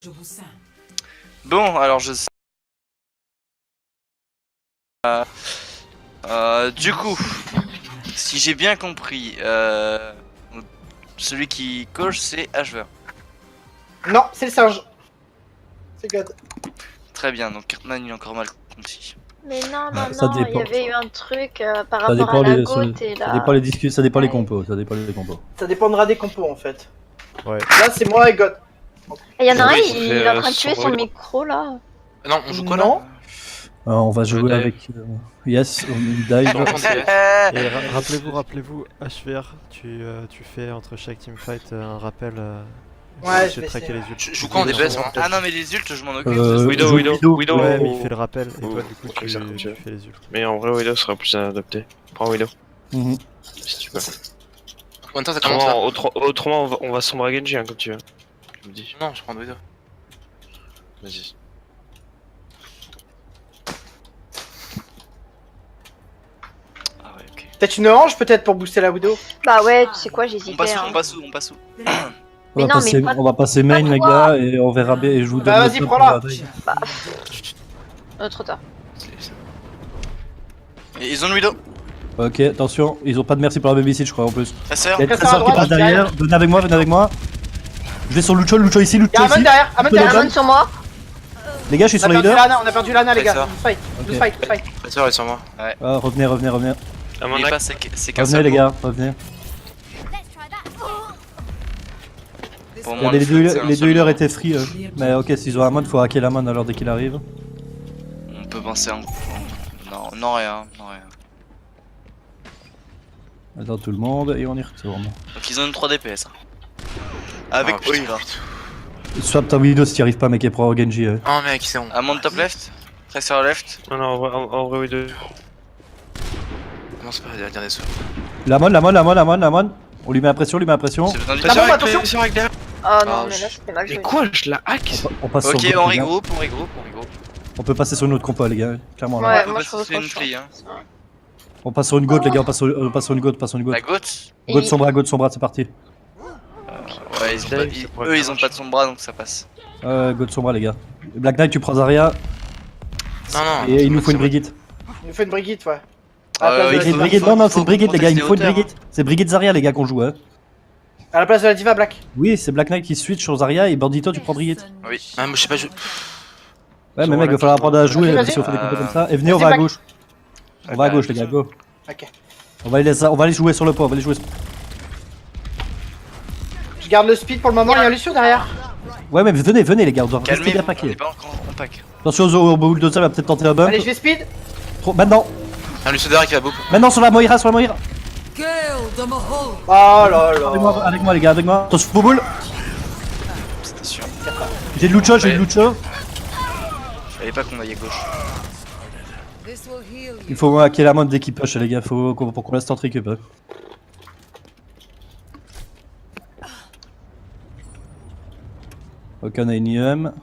Je vous sens. Bon, alors je... du coup, si j'ai bien compris, celui qui coche c'est HV. Non, c'est le singe. C'est God. Très bien, donc Cartman il est encore mal compris. Mais non, Ça il y dépend. avait eu un truc par Ça rapport dépend à la les, goutte et ça là. dépend les discussions, ça dépend les Ouais. compos, ça dépend les compos. Ça dépendra des compos en fait. Ouais. Là, c'est moi et God. Et y en a un, Oui, il est en train de tuer son son- micro là. Non, on joue quoi là Non. On va jouer dive. avec Yes, on dive. Et rappelez-vous, HVR, tu fais entre chaque teamfight un rappel. Ouais, je je vais traquer essayer. les ults. Je joue quoi en DPS moi Ah non mais les ults je m'en occupe. Widow. Ouais, mais il fait le rappel et toi du coup Ok, ça tu fonctionne. fais les ults. Mais en vrai, Widow sera plus adapté. Prends Widow, Mhm. si tu peux. Combien de temps ça commence là? Autrement, on va sombrer Genji, hein, comme tu veux. Je me dis. Non, je prends Widow. Vas-y. Ah ouais, ok. Peut-être une orange peut-être pour booster la Widow. Bah ouais, tu sais quoi, On j'hésitais. passe où, Hein. on passe où, on passe où? Mais non, mais pas- On va passer main pas les toi. gars et on verra bien et je vous donne Bah, le vas-y, top prends-la. pour la dive. Trop tard. Et ils ont le Widow. Ok, attention, ils ont pas de merci pour la babysit je crois en plus. Ta sœur. Il y a Très une trésor à qui droite, passe derrière, venez avec moi. Je vais sur Lucho ici, Lucho Y'a Amon ici. derrière, Amon Lucho derrière. Amon. Amon sur moi. Les gars, je suis On sur a les perdu leaders. Lana, on a perdu Lana les C'est gars. ça. Douze fight, Ok. douze fight. La sœur elle est sur moi. Ah, revenez. Ah, mon Il est ac- pas, c'est qu'un Revenez seul les mot. gars, revenez. Pour moi, Regardez, le feu, c'est un les seul deux healers mot. étaient free. Mais ok, s'ils ont un mod, faut hacker la mon alors dès qu'il arrive. On peut penser en... Non, rien. Attends tout le monde et on y retourne. Donc ils ont une 3 DPS. Hein. Avec Ah, putain. Oira. Swap ta Widow si t'y arrives pas, mec, et pro Genji. Oh mec, c'est bon. Amon top left. Tracer left. Non, en vrai, Widow. Commence pas à dire des sœurs. La mon. On lui met la pression, C'est besoin de- Ah bon, attention. Oh non, Ah, mais là c'était mal Mais joué. quoi, je la hack? On passe sur Ok, le on god, les gars. regroupe. On peut passer sur une autre compo, les gars. Clairement. là. Ouais, On peut moi pas je trouve se faire trop une chaud. plie, hein. On passe sur une goat, les gars. On passe sur une goat. La goutte. Goat Sombra, c'est parti. Ouais, ils ont pas, eux ils ont pas de son bras donc ça passe. Goat Sombra, les gars. Black Knight, tu prends Zarya. Non, Et il nous faut une c'est Brigitte. Il nous faut une Brigitte, ouais. Brigitte, non, c'est une Brigitte, les gars. Il nous faut une Brigitte. C'est Brigitte Zarya, les gars, qu'on joue. À la place de la diva Black. Oui, c'est Black Knight qui switch sur Zarya et Bandito, tu prends Brigitte. Oui. Ah, moi je sais pas, je. Ouais, mais mec, il va falloir apprendre à jouer Vas-y, si on fait des vas-y. combos comme ça. Et venez, on Vas-y, va à Black. gauche. On va à gauche, les gars, go. Ok. On va aller jouer sur le pot, on va aller jouer. Je garde le speed pour le moment, il y a Lucio derrière. Ouais, mais venez, les gars, on doit rester Calmez-vous, bien on paquet. est pas encore en pack. Attention au bulldozer, il va peut-être tenter un bump. Allez, je vais speed. Maintenant, Un Lucio derrière qui va boop. sur la Moira. Girl de Mahal. Oh là Avec moi, les gars, avec moi. Attention, Bouboule. C'était sûr. J'ai de Lucho. Je savais pas qu'on aille à gauche. This will heal you. Il faut hacker la main dès qu'il push, les gars, pour qu'on laisse tenter récup. Ok, on a une IEM.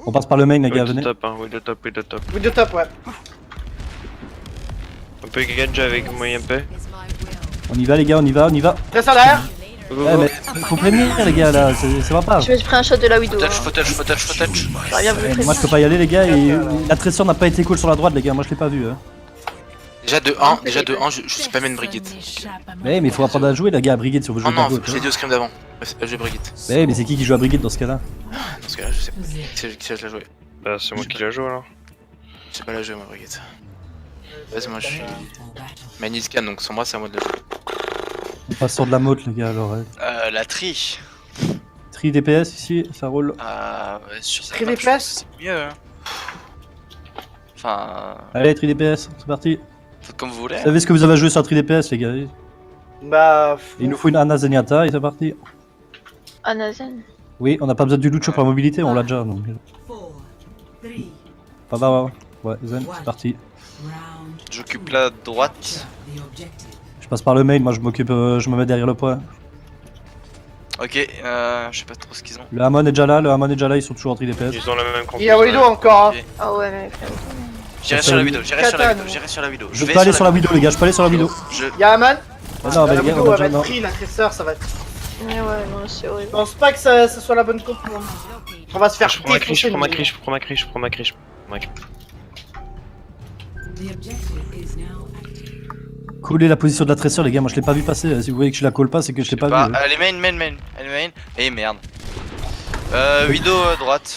On passe par le main, les gars, venez. Widow top. Widow top, ouais. On peut Genji avec moyen P. On y va, les gars, on y va. Tracer derrière. Ouais, mais faut prévenir, les gars, là, ça va pas. Je me suis pris un shot de la Widow. Faut touch. J'aurais bien voulu Moi, je peux pas y aller, les gars, et la tresseur n'a pas été cool sur la droite, les gars, moi je l'ai pas vu. Déjà de 1, je suis pas une Brigitte. Mais il faut apprendre à jouer, les gars, à Brigitte si on veut jouer Oh non, Dago, tu je l'ai dit au scrim d'avant. C'est pas jouer Brigitte. Mais c'est qui joue à Brigitte dans ce cas-là? Dans ce cas-là, je sais pas. Qui c'est je la jouer? Bah, c'est moi qui la joue alors. Je sais pas la jouer, moi, Brigitte. Vas-y, moi je suis. Mais Nilscan, donc sans moi, c'est à moi de la jouer. On passe sur de la motte, les gars, alors. La tri. Tri DPS ici, ça roule. Ouais, sur Tri certains DPS? choses, c'est mieux. Hein. Enfin, Allez, tri DPS, c'est parti. faites comme vous voulez. Vous savez ce que vous avez à jouer sur un tri DPS, les gars? Bah. Il nous faut une Ana Zenyatta et c'est parti. Anazen. Oui, on n'a pas besoin du Lucho pour la mobilité, on l'a déjà. Donc. 4, 3, Pas va, ouais, Zen, c'est parti. round. J'occupe la droite. The objective. Je passe par le main, moi je m'occupe, je me mets derrière le point. Ok, je sais pas trop ce qu'ils ont. Le Hamon est déjà là, ils sont toujours en tri DPS. Ils ont la même compo. Il y a Widow encore, hein. Ok. Ah ouais, mais. J'irai sur la vidéo, j'irai sur la vidéo. Je peux aller sur la vidéo, les gars, je peux aller sur la vidéo. Je... Il y a Amon. Ah non, mais La les gars, Widow, on a elle va déjà. être pris, la Tracer, ça va être. Mais ouais, non, c'est Je horrible. pense pas que ça soit la bonne compo. On va se faire Je prends ma crise, je défoncer. prends ma nous. crise, je prends ma crise, je prends ma crise, je prends ma crise. The objective is now active. Coller la position de la tresseur, les gars, moi je l'ai pas vu passer. Si vous voyez que je la colle pas, c'est que je l'ai pas vu. Elle est main. Elle est main. Eh merde. Widow droite.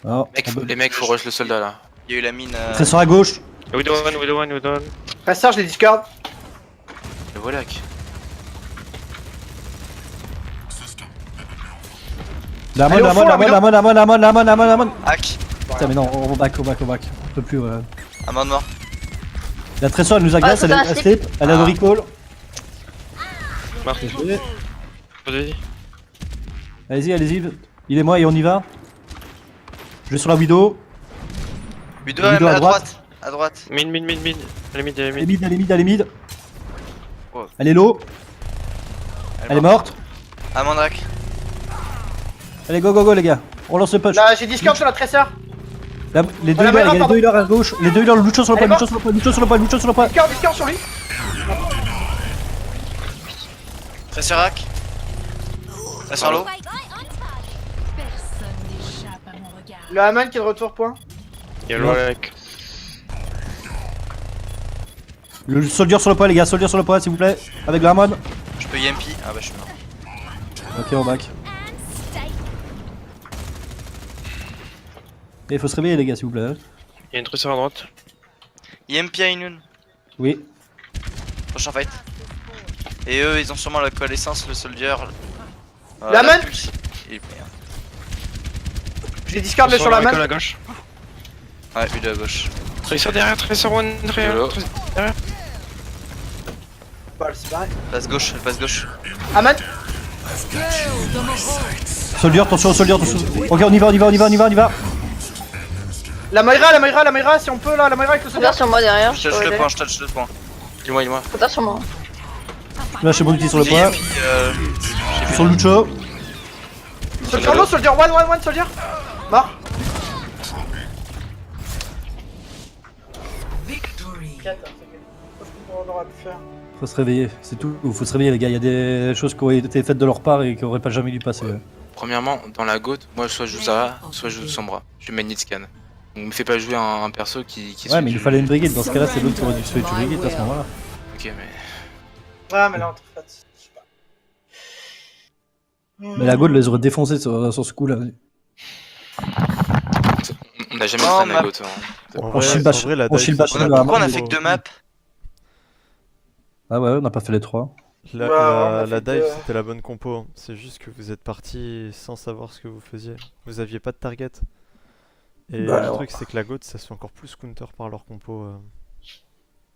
Ah, Les mecs, faut rush le soldat là. Il y a eu la mine. tresseur à gauche. Widow one. Tresseur, je l'ai discord. Le voilà qui. La Allez, au fond, la mon. Hack. Putain, mais non, on back. On peut plus. Amon mort. La tresseur, elle nous agresse, Ah, elle c'est a un slip, elle a le recall. Marc, vas-y. Allez-y. Il est moi et on y va. Je vais sur la Widow. Widow Widow à à droite. À droite. Mid. Elle est mid, Elle est mid. Oh. Elle est low. Elle est morte. Amandrak. Allez, go les gars. On lance le punch. Là, j'ai discord sur la tresseur. Les deux la healers, Mayra, il y a les pardon. deux healers à gauche. Les deux healers, Lucho sur le point, Lucho sur le point. Discord sur lui. Tresseur hack. Tresseur low. Le Haman qui est de retour point. Il y a le Warlock. Le soldier sur le point, les gars, soldier sur le point, s'il vous plaît. Avec le Hamon. Je peux EMP. Ah bah je suis mort. Ok, on back. Et il faut se réveiller, les gars, s'il vous plaît. Il y a une tresseur à droite. EMP à Inun. Oui. Prochain fight. Et eux ils ont sûrement la connaissance, le soldier. La main. pulse. Et merde. J'ai discord sur la Recall main. à gauche. Ouais, Widow à gauche. Tresseur derrière, tresseur one derrière. Hello. Derrière. Bah, c'est pareil. Elle passe gauche. Haman. Soldier, attention au soldier, attention. Ok, on y va. La Mayra, si on peut là, la Mayra avec le soldat. Regarde sur moi derrière. Je touche le point. Dis-moi. Regarde sur moi. Là, je suis multi sur le J'ai point. EMP, Sur Lucho. Soldier low, soldier one, soldier. Mort. Victory. On aura pu faire. Faut se réveiller, c'est tout. Faut se réveiller, les gars. Il y a des choses qui ont été faites de leur part et qui auraient pas jamais dû passer. Premièrement, dans la GOAT, moi soit je joue Zara, soit je joue Sombra. Je mets Nitscan. Donc me fais pas jouer un perso qui Ouais, mais il lui fallait une brigade. Dans ce cas-là, c'est l'autre qui aurait dû se faire une brigade à ce moment-là. Ok, mais. Ouais, mais là, on te fait. Je sais pas. Mais la Gaule les aurait défoncés sur ce coup-là. On n'a jamais Oh, fait ma- la GOAT. Hein. On shield-bash. la On dive, shield-bash. c'est- Pourquoi on a fait que 2 maps? Ah ouais, on n'a pas fait les 3. La, Ouais, on a la fait dive deux. c'était la bonne compo, hein. C'est juste que vous êtes parti sans savoir ce que vous faisiez. Vous aviez pas de target. Et Bah, le alors. truc c'est que la GOAT ça se fait encore plus counter par leur compo.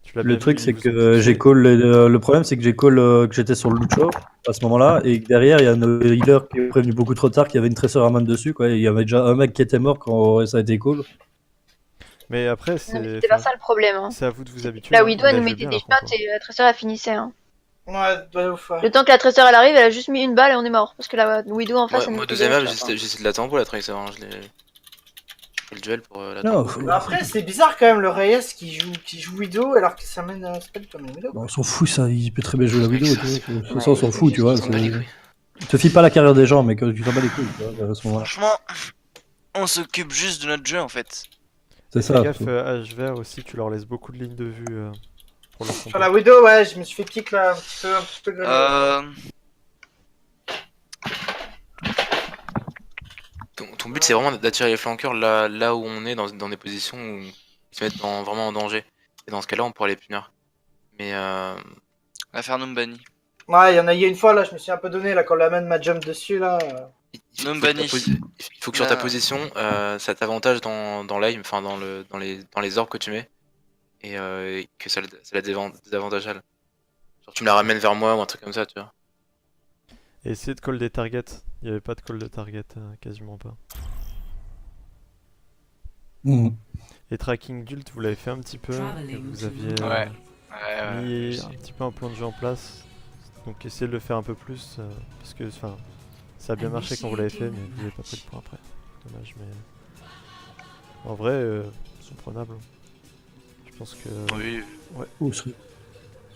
Tu l'as Le bien truc, vu, c'est ils vous ont que poussé. j'ai call. Le problème, c'est que j'ai call que j'étais sur le Lucho à ce moment-là. Et que derrière, il y a un healer qui est prévenu beaucoup trop tard, qui avait une tresseur à main dessus. Quoi. Et il y avait déjà un mec qui était mort quand ça a été call. Mais après Non, mais c'est c'était pas ça le problème. Hein. c'est à vous de vous habituer. La hein. Widow elle Ils nous avaient mettait bien des leur compo. shots et la tresseur elle finissait. Hein. Ouais, de ouf, ouais. Le temps que la tresseur elle arrive, elle a juste mis une balle et on est mort. Parce que la Widow en face Ouais, elle nous moi, mettait deuxième des map, shots, hein. j'essaie de la tempo la Tracer. Hein. Je l'ai fait le duel pour la Non, tempo. Mais après, c'est bizarre quand même le Reyes qui joue Widow alors que ça mène c'est pas du tout la même Widow. on s'en fout, ça. Il peut très bien jouer la vidéo. Tu vois. Ouais, Ça, on s'en fout, tu vois. On s'en bat les couilles. Te fie pas la carrière des gens, mais que tu t'en bats les couilles, tu vois, à ce moment-là. Franchement, on s'occupe juste de notre jeu en fait. C'est Fais ça. gaffe, HVR aussi, tu leur laisses beaucoup de lignes de vue pour leur Sur compo. la Widow, ouais, je me suis fait kick là un petit peu Ton but, c'est vraiment d'attirer les flanqueurs là où on est, dans des positions où ils se mettent vraiment en danger. Et dans ce cas-là, on pourra les punir. Mais On va faire Numbani. Ouais, il y en a eu une fois là, je me suis un peu donné là quand la main m'a jump dessus là. il faut Non, que banni. il faut que sur ta Là. position, ça t'avantage dans l'aim, enfin dans les orbes que tu mets. Et que ça la désavantage elle. Genre tu me la ramènes vers moi ou un truc comme ça, tu vois. Et essayez de call des targets. Il n'y avait pas de call de target, quasiment pas. Mhm. Et tracking d'ult, vous l'avez fait un petit peu. Et vous aviez Ouais. mis un petit peu un plan de jeu en place. Donc essayez de le faire un peu plus. Parce que ça a bien marché quand vous l'avez fait, mais vous n'avez pas pris le point après. Dommage, mais. En vrai, ils sont prenables. Je pense que. Oui. Oh, c'est-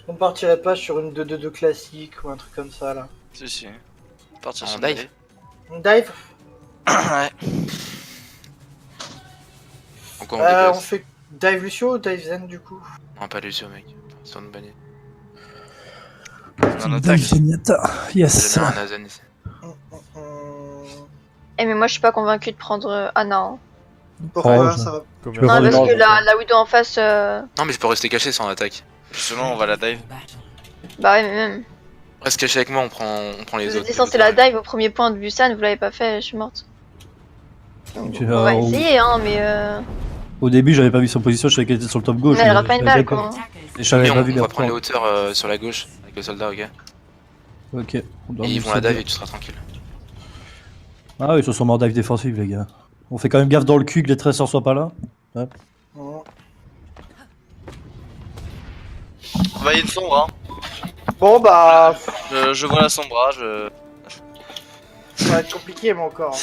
On partirait pas sur une 2-2-2 classique ou un truc comme ça là. Si. partir En sur dive. On dive. Ouais. Encore On on fait dive Lucio ou dive Zen du coup? Non, pas Lucio, mec. Sur une bannière. On attaque. Yes. J'ai mis un Nazen ici. Eh, mais moi je suis pas convaincu de prendre Anna. Hein. Pourquoi Oh, ça va? Combien peux Non, voir parce les que la Widow en face. Non, mais je peux rester caché sans attaque. Justement, on va la dive. Bah ouais, mais même. Reste caché avec moi, on prend les Vous autres. étiez censé la dive au premier point de Busan, vous l'avez pas fait, je suis morte. Donc, Tu on vas va au- essayer, hein, mais. Au début, j'avais pas vu son position, je savais qu'elle était sur le top gauche. Mais elle aura mais pas une j'avais balle, pas- quoi. Attackers Et je savais on pas vu on les va prendre les reprendre. hauteurs sur la gauche avec le soldat, ok. Ok. On doit Et ils nous vont la sauver. dive et tu seras tranquille. Ah oui, ils se sont morts dive défensif, les gars. On fait quand même gaffe dans le cul que les tresseurs soient pas là. Mm. On va y une sombre, hein. Bon bah, Je vois la sombra, je. ça va être compliqué moi encore.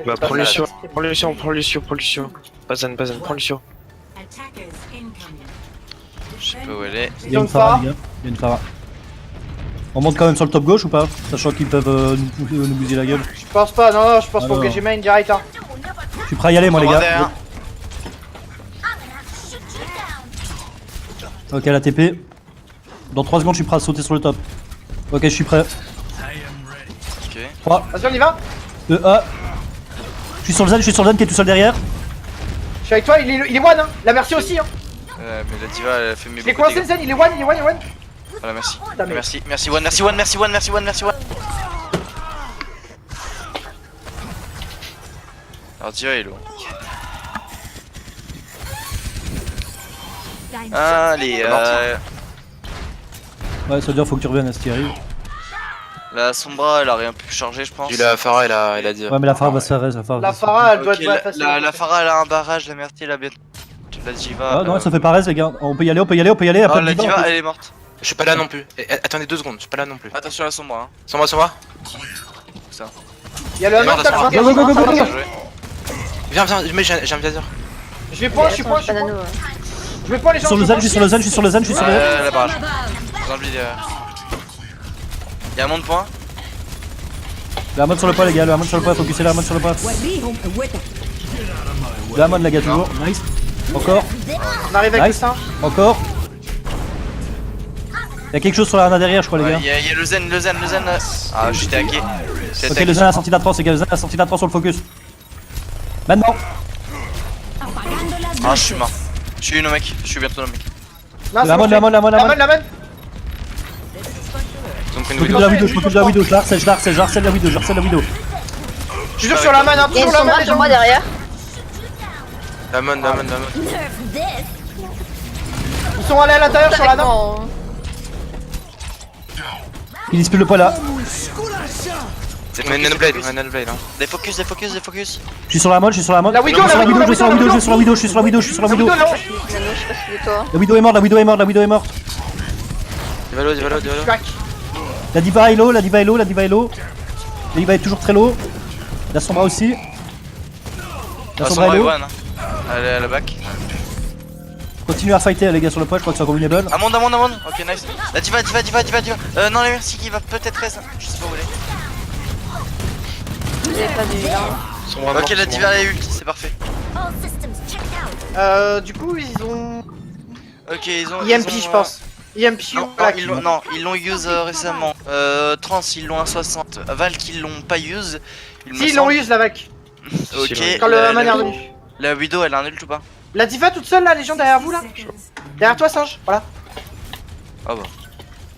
Bah, prends Lucio, prends Lucio, prends Lucio, prends Lucio. Pas Zen, prends Lucio. Attackers incoming. Je sais pas où elle est. Il y a une Pharah, les gars. Il y a une Pharah. On monte quand même sur le top gauche ou pas? Sachant qu'ils peuvent nous bousiller la gueule. Je pense pas, non, je pense Ah, pour non. que j'ai main direct. Hein. Je suis prêt à y aller, moi, les Sombra gars. derrière. Ok, la TP. Dans 3 secondes, je suis prêt à sauter sur le top. Ok, je suis prêt. Ok. 3, Vas-y, on y va. 2, 1. Je suis sur le zen qui est tout seul derrière. Je suis avec toi, il est one. Hein. La merci aussi. Hein. Mais la diva, elle a fait mes Je l'ai beaucoup de coincé le dégâts. zen, il est one, il est one, il est one. Voilà, merci. Putain, mais- Merci, merci one, merci one, merci one, merci one, merci one. Alors diva il est loin. Allez, Ouais, ça veut dire faut que tu reviennes à ce qui arrive. la sombra elle a rien pu charger je pense. Puis la Farah, elle a dit. Ouais, mais la Pharah va se faire. La Pharah, elle doit Ok, être facile. la Pharah elle a un barrage, la Myrtille elle a bientôt. La diva. Ah non, ça fait pas reste, les gars. On peut y aller, on peut y aller, on peut y aller. Après Non, le la diva, diva on peut- elle est morte. Je suis pas là non plus. Attendez 2 secondes, je suis pas là non plus. Attention à la sombra. Hein. Sans moi. Il y a le Elle est morte, mental, la je Go, go, go, go, go, Bien go. joué. Viens, mais j'ai un viateur. Je vais point, je suis point, je suis Pas point. nano. Je vais point les gens. Sur le zen, je suis sur le zen, je suis sur le zen, je suis sur le zen. La barrage. Dans le vide. Y'a un monde point. Le Hamon sur le pas, les gars, le Hamon sur le pas, focussez le Hamon sur le pas. Le Hamon, les gars, toujours. Nice. Encore, On arrive avec le Nice. sein. encore. Y'a quelque chose sur la Hana derrière, je crois, les gars. Y'a le zen. Ah, je suis tagué. Ok, le zen a sorti d'A3, les gars, le zen a sorti d'A3 sur le focus. Maintenant. Ah, je suis mort. Je suis no mec, je suis bientôt no mec. Non, Le Hamon, le Hamon, le Hamon, le Hamon. La main. Ils ont pris Je une m'occupe de la Widow, je m'occupe de la Widow, je la harcèle la Widow, je harcèle la Widow. Toujours sur la main, hein, Il y a une toujours la main. sombra les sur gens. moi derrière. Damon. Ils sont allés à l'intérieur sur la main. Avec mon- Il dispute le poids là. Mais Nanoblade, hein. Des focus. Je suis sur la Hamon, je suis sur la Hamon. La Widow, Je suis sur la la Widow, Widow, je suis sur la Widow, je suis sur la Widow, je suis sur la Widow, je suis sur la Widow. Widow, là-haut. Nano, je sais pas si c'est toi. La Widow est morte, la Widow est morte, la Widow est morte. Divalo. Crac. La diva est low, la diva est low, la diva est low. La diva est toujours très low. La sombra aussi. La La sombra sombra est est low. one. Elle est à la back. Continue à fighter les gars sur le point, je crois que c'est un combinable. Amon. Ok, nice. La diva. Non, la merci qui va peut-être rester. Je sais pas où elle est. J'ai pas vu là. Ok, la diva elle est ult, c'est parfait. Du coup, ils ont. Ok, ils ont. IMP, je pense. IMP Non, ou Black. ils l'ont use récemment. Trans, ils l'ont à 60. Valk, ils l'ont pas use. Il me Si, ils l'ont semble. use la vac. Ok. Quand le la- Hamon est la- revenu. La Widow, elle a un ult ou pas? La diva toute seule là, les gens derrière vous là. Derrière toi, singe. Voilà. Ah bah.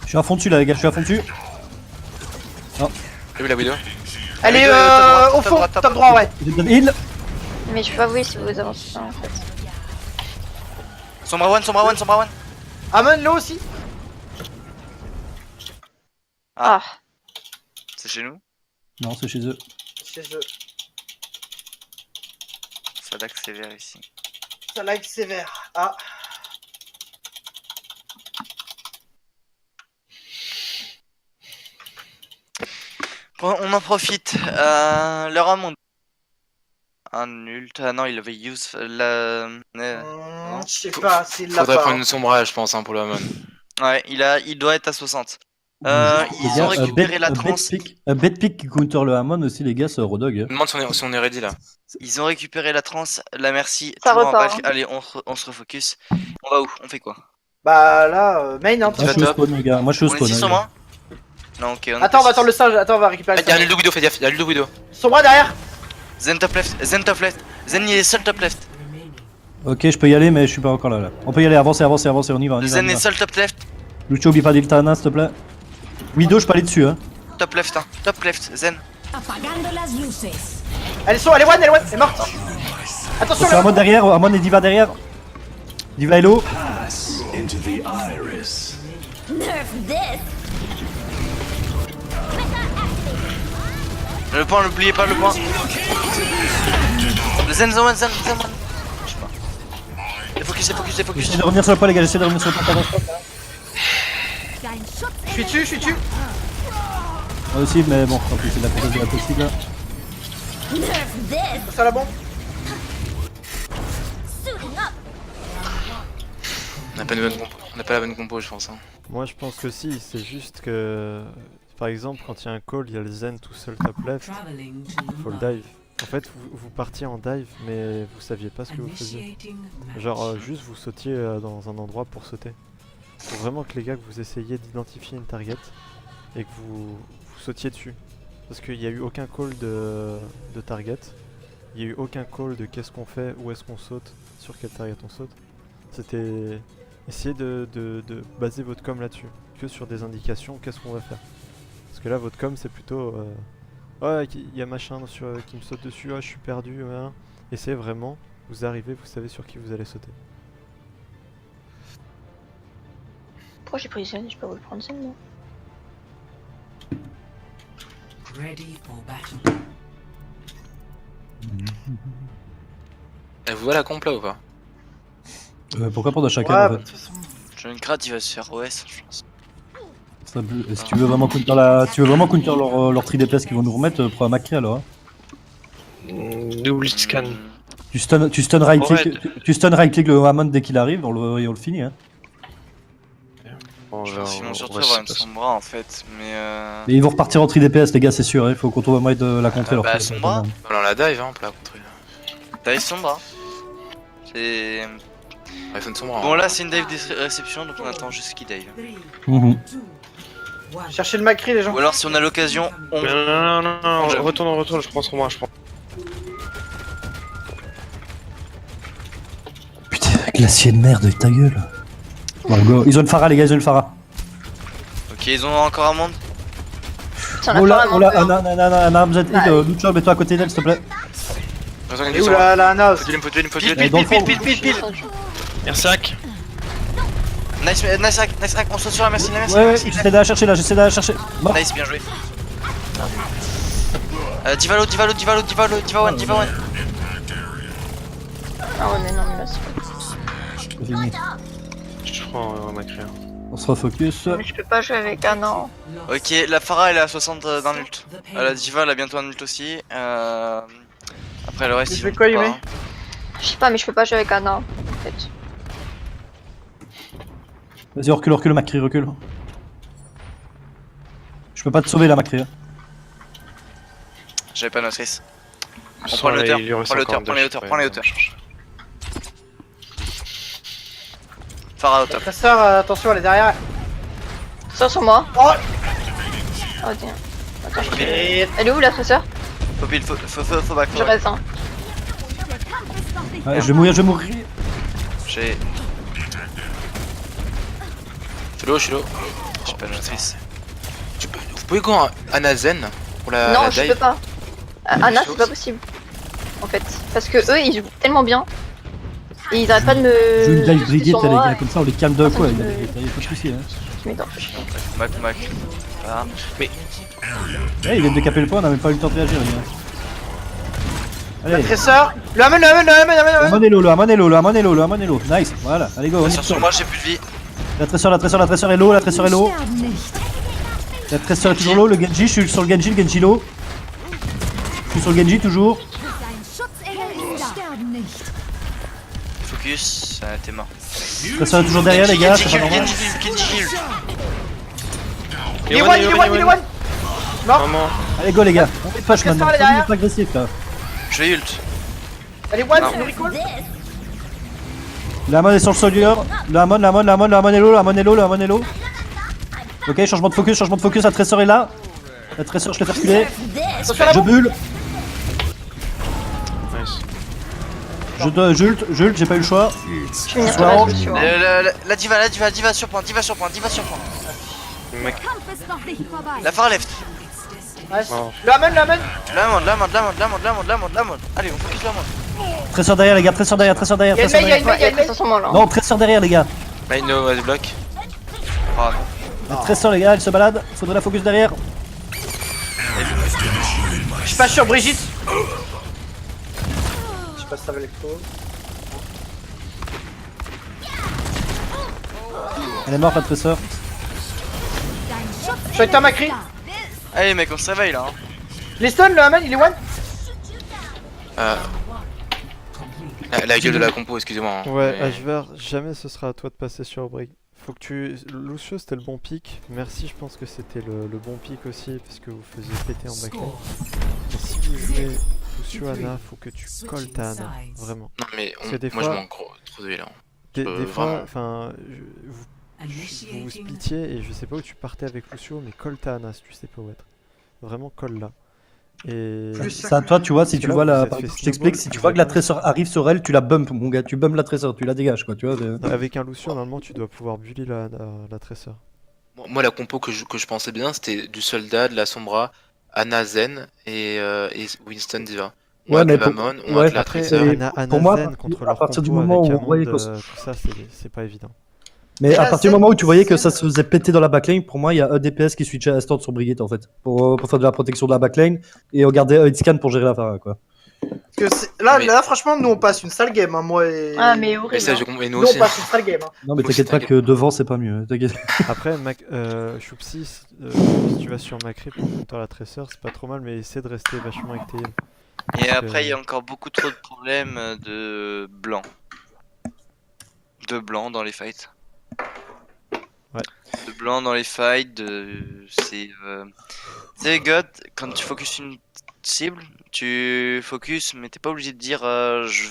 Je suis à fond dessus là les gars, je suis à fond dessus. J'ai vu la Widow. Elle est Widow, top au droit, fond, top top droit, ouais. J'ai donné heal. Mais je peux pas vous si vous avancez ça en fait. Sombra one. Hamon là aussi. Ah, C'est chez nous? Non, c'est chez eux. Chez eux. Ça lag sévère ici. Ça lag sévère. Ah. Bon, on en profite. Leur amont. Un ult. Ah non, il avait use la. Je sais pas, s'il l'a Faudrait pas. prendre une sombra, je pense, hein, pour le Hamon. Ouais, il doit être à 60. Ils ont récupéré la trans. Un bête pick qui counter le Hammond aussi, les gars, c'est Eurodog. Je me demande si on est ready là. Ils ont récupéré la trans, la merci. Ça toujours en repart, back. Allez, on se refocus. On va où? On fait quoi? Bah là, main, hein. Moi, je suis au spawn, les gars. Moi, je suis au On est spawn. 6 les sur gars. moi? Non, ok. Attends, on va attendre le singe. Attends, on va récupérer Ah, le y'a un singe. Ludo Widow, fais gaffe, y'a Ludo Widow. Sombra derrière. Zen top left, Zen top left. Zen il est seul top left. Ok, je peux y aller, mais je suis pas encore là. On peut y aller, avancer, on y va. On y va, Zen on y est va. seul top left. Lucho, oublie pas d'Iltana, s'il te plaît. Widow, je peux aller dessus, hein. Top left, hein. Top left, Zen. Apagando las luces. Elle est one, elle est morte. Attention C'est là. Hammond derrière, Hammond et Diva derrière. Diva est low. Le point, n'oubliez pas le point. Zen one. Je sais pas. Focus. J'essaie de revenir sur le point, les gars, j'essaie de revenir sur le point. Je suis dessus. Moi aussi, mais bon, en plus, c'est la plus de la possible. Ça la bombe. On n'a pas la bonne compo, je pense. Hein. Moi je pense que si, c'est juste que par exemple quand il y a un call, il y a le Zen tout seul top left, Traveling to il faut le dive. En fait vous partiez en dive mais vous saviez pas ce que vous faisiez. Initiating match. Genre juste vous sautiez dans un endroit pour sauter. Faut vraiment que les gars que vous essayiez d'identifier une target et que vous sautiez dessus. Parce qu'il n'y a eu aucun call de target, il n'y a eu aucun call de qu'est-ce qu'on fait, où est-ce qu'on saute, sur quelle target on saute. C'était essayer de baser votre com là-dessus, que sur des indications, qu'est-ce qu'on va faire. Parce que là votre com c'est plutôt ouais il y a machin qui me saute dessus, je suis perdu, ouais. Essayez vraiment, vous arrivez, vous savez sur qui vous allez sauter. Pourquoi j'ai pris Zen? Je peux vous le prendre Zen, moi. Ready for battle. Elle vous voit la comp là ou pas? Pourquoi prendre à chacun Ouais, en bah, fait de toute façon. John Krat il va se faire OS, je pense. Si tu veux vraiment counter leur tri DPS qu'ils vont nous remettre, prends un Macri alors. Hein. Double scan. Tu stun right click le Hammond dès qu'il arrive, et on le finit. Hein. On Je va- pense qu'ils vont on surtout va avoir se une passer. Sombra en fait, mais Et ils vont repartir en tri DPS, les gars, c'est sûr. Il faut qu'on trouve un moyen de la contrer. leur bah, tri Sombra. DPS. Voilà, on la dive, hein, on peut la contrer. Dive Sombra. C'est... Ouais, faut une sombre. Bon là c'est une dive de réception donc on attend juste qu'il dive. 3, Mhm. 2, 1. Cherchez le Macri, les gens. Ou alors si on a l'occasion, on... Non, retourne, je prends sur moi, je prends. Putain, glacier de merde, ta gueule. Bon, go. Ils ont une Phara, les gars, ils ont une Phara. Ok, ils ont encore un monde. T'en as Oh là, pas oh vraiment là, peu, hein. un arme Z, Lucho, mets-toi à côté d'elle, s'il te plaît. Et où la Ana aussi. Faut tuer, Pile, dans le fond. pile. Mersac. Nice hack, on saute sur la merci, Ouais, j'essaie d'aller la chercher, Mort. Nice, bien joué. Diva one. Ah ouais, mais non, mais là c'est C'est fini. Je prends ma créa. On se refocus. Mais je peux pas jouer avec un an. Ok, la Phara elle est à 60 d'un ult. La Diva elle a bientôt un ult aussi. Après le reste Tu ils fais ont quoi, pas, Yume hein. Je sais pas, mais je peux pas jouer avec un an. En fait. Vas-y, recule, Macri, recule. Je peux pas te sauver là, Macri. Hein. J'avais pas notrice. On Sur prend le la- hauteur, il lui reste prends le encore hauteur, un prends les dash, hauteurs, ouais, prends les on hauteurs. cherche. Phara au top. Tresseur, attention, elle est derrière. Sur moi. Oh. Oh tiens. Attends, je... Et... Elle est où la tresseur? Faut pile, faut back. Je reste, hein. Ouais, je vais mourir. J'ai Je suis low. pas de notrice. Vous pouvez go Ana Zen pour la Non, la je dive. peux pas. Anna, c'est pas possible. En fait. Parce que eux, ils jouent tellement bien. Et ils arrêtent pas de me. Je veux une dive shooter brigade, sur les moi, gars, comme ça on les calme d'un coup. Personne Y'a ne- pas de soucis. Hein. Tu m'étonnes. Back. Ah. Eh, ils viennent de caper le point, on a même pas eu le temps de réagir, les gars. Allez, Tresseur. Le amène. Hammond est low. Nice, voilà, allez go, on y Sur retourne. moi j'ai plus de vie. La tresseur est low, La tresseur est toujours low, le Genji, je suis sur le Genji low. Je suis sur le Genji toujours. Focus, t'es mort. La tresseur est toujours derrière, les gars, c'est pas normal. Genji heal. Il est one, il est one, il est one. Maman. Allez, go les gars. On est push Qu'est-ce maintenant. qu'on a On derrière est pas agressif là. Je vais ult. Elle est one, Non. c'est le recall. La Amon est sur le soldier. La Amon est low, la Amon est low. Ok, changement de focus, la Tracer est là. La Tracer, je l'ai fait reculer. Attention à la Je bombe. bulle. Nice. J'ult, j'ai pas eu le choix. Je finis Soit la en- Lucio. La diva sur point. Mec. La far left. Nice. Wow. Le Hammond, le Hammond. La monte. Allez, on focus la monte. Tracer derrière les gars, Tracer derrière. Il y a une main, il y a une main, Ouais, il y a il y a une main. que sur moi là. Non, Tracer derrière les gars. Maino as block. Ah, La Tracer les gars, elle se balade. Faudrait la focus derrière. Je suis pas sûr, Brigitte. Je sais pas si ça va l'électro. Elle est morte la Tracer. Je suis avec toi, Macri. allez mec, on se réveille là. Hein. Les stun, le Hammond, il est one. La gueule de la compo, excusez-moi. hein. Ouais, Mais- Ashvar, jamais ce sera à toi de passer sur Break. Faut que tu. Lucio, c'était le bon pick. Merci, je pense que c'était le bon pick aussi, parce que vous faisiez péter en backlane. Et si vous jouez Lucio Ana, faut que tu colles ta Ana. Vraiment. Non, mais Parce que des moi je fois- manque trop de là. Des fois, vraiment. enfin. Vous vous splittiez et je sais pas où tu partais avec Lucio, mais colle ta Ana si tu sais pas où être. Vraiment colle là. Et. C'est à toi, tu vois, si Parce tu que là, vois vous la. êtes fait Je t'explique, si tu vois que la Tracer arrive sur elle, tu la bump, mon gars, tu bump la Tracer, tu la dégages quoi, tu vois. Avec un Lucio, normalement, tu dois pouvoir bully la Tracer. Moi, la compo que je pensais bien, c'était du soldat, de la Sombra, Ana Zen et Winston Diva. Ouais, Moi, mais que pour- Vamon, ouais, moi, que la Après, Tracer. pour moi, Zen contre à leur partir du compo moment avec où on voyait Hammond, que- tout ça, c'est pas évident. Mais à La partir du scène- moment où tu voyais que ça scène- se faisait péter dans la backline, pour moi, il y a un DPS qui switchait à instant sur Brigitte en fait. Pour faire de la protection de la backline et regarder un scan pour gérer la Pharah quoi. Parce que là, Mais- là, franchement, nous on passe une sale game, hein, moi et. Ah, mais Mais horrible. ça, hein. j'ai compris. Et nous Nous on aussi. passe une sale game. Hein. Non, mais Aussi, t'inquiète pas t'inquiète. que devant c'est pas mieux, t'inquiète. Après, Choupsi, si tu vas sur Macri pour counter la Tracer, c'est pas trop mal, mais essaie de rester vachement avec tes heals. Et après, il y a encore beaucoup trop de problèmes de blanc. De blanc dans les fights. Ouais. De blanc dans les fights, c'est. C'est God, quand tu focuses une cible, tu focuses, mais t'es pas obligé de dire je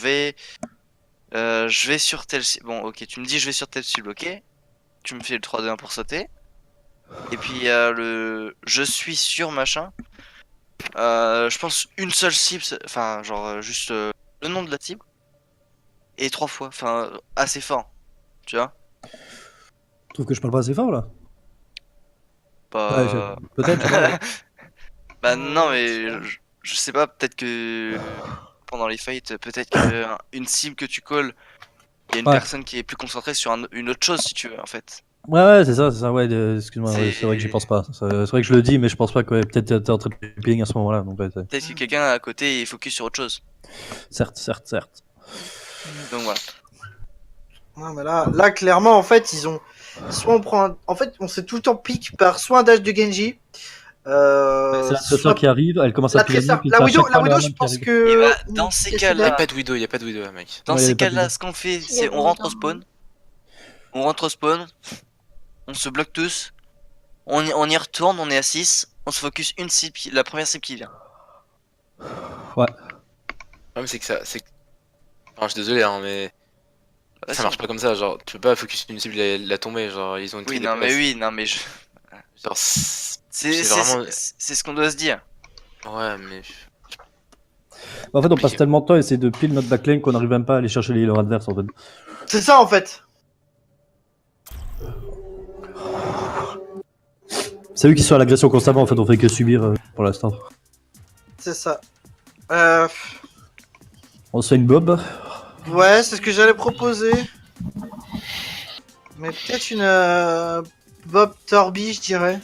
vais sur telle cible. Bon, ok, tu me dis je vais sur telle cible, ok. Tu me fais le 3-2-1 pour sauter. Et puis il y a le je suis sur machin. Je pense une seule cible, enfin genre juste le nom de la cible et 3 fois, enfin assez fort, tu vois. Tu trouves que je parle pas assez fort là? Pas... Ouais, peut-être. je sais pas. Bah non mais je sais pas, peut-être que pendant les fights, peut-être que une cible que tu calls, il y a une Ouais. personne qui est plus concentrée sur une autre chose si tu veux en fait. Ouais, c'est ça, ouais, excuse-moi, ouais, C'est- c'est vrai que j'y pense pas. C'est vrai que je le dis, mais je pense pas que ouais, peut-être t'es en train de ping à ce moment-là. Donc, ouais, Peut-être que quelqu'un à côté est focus sur autre chose. certes. Donc voilà. Non, mais là, clairement, en fait, ils ont. Soit on prend. En fait, on s'est tout le temps pique par soit un dash de Genji. C'est la Tracer soit qui arrive, elle commence la à tirer. Tracer. puis La t'as à Widow, chaque la fois Widow, la je même pense qui que. Et bah, dans ces Qu'est-ce cas-là- qu'il Il y y a a pas de Widow, mec. Dans Ouais, y ces a pas de cas-là, doute. ce qu'on fait, c'est on rentre au spawn. On rentre au spawn. On se bloque tous. On y retourne, on est à 6. On se focus une cible, la première cible qui vient. Le problème, c'est que ça. Enfin, je suis désolé, hein, mais. Bah, Ça si. marche pas comme ça, genre, tu peux pas focus une cible et la tomber, genre, ils ont une Oui, triple non, mais place. oui, non, mais je... Genre, c'est c'est vraiment. c'est ce qu'on doit se dire. Ouais, mais. En fait, on passe tellement de temps à essayer de pile notre backline qu'on n'arrive même pas à aller chercher les healers adverses en fait. C'est ça, en fait. C'est eux qui sont à l'agression constamment en fait, on fait que subir pour l'instant. C'est ça. On se fait une bob. Ouais, c'est ce que j'allais proposer. Mais peut-être une Bob Torby, je dirais.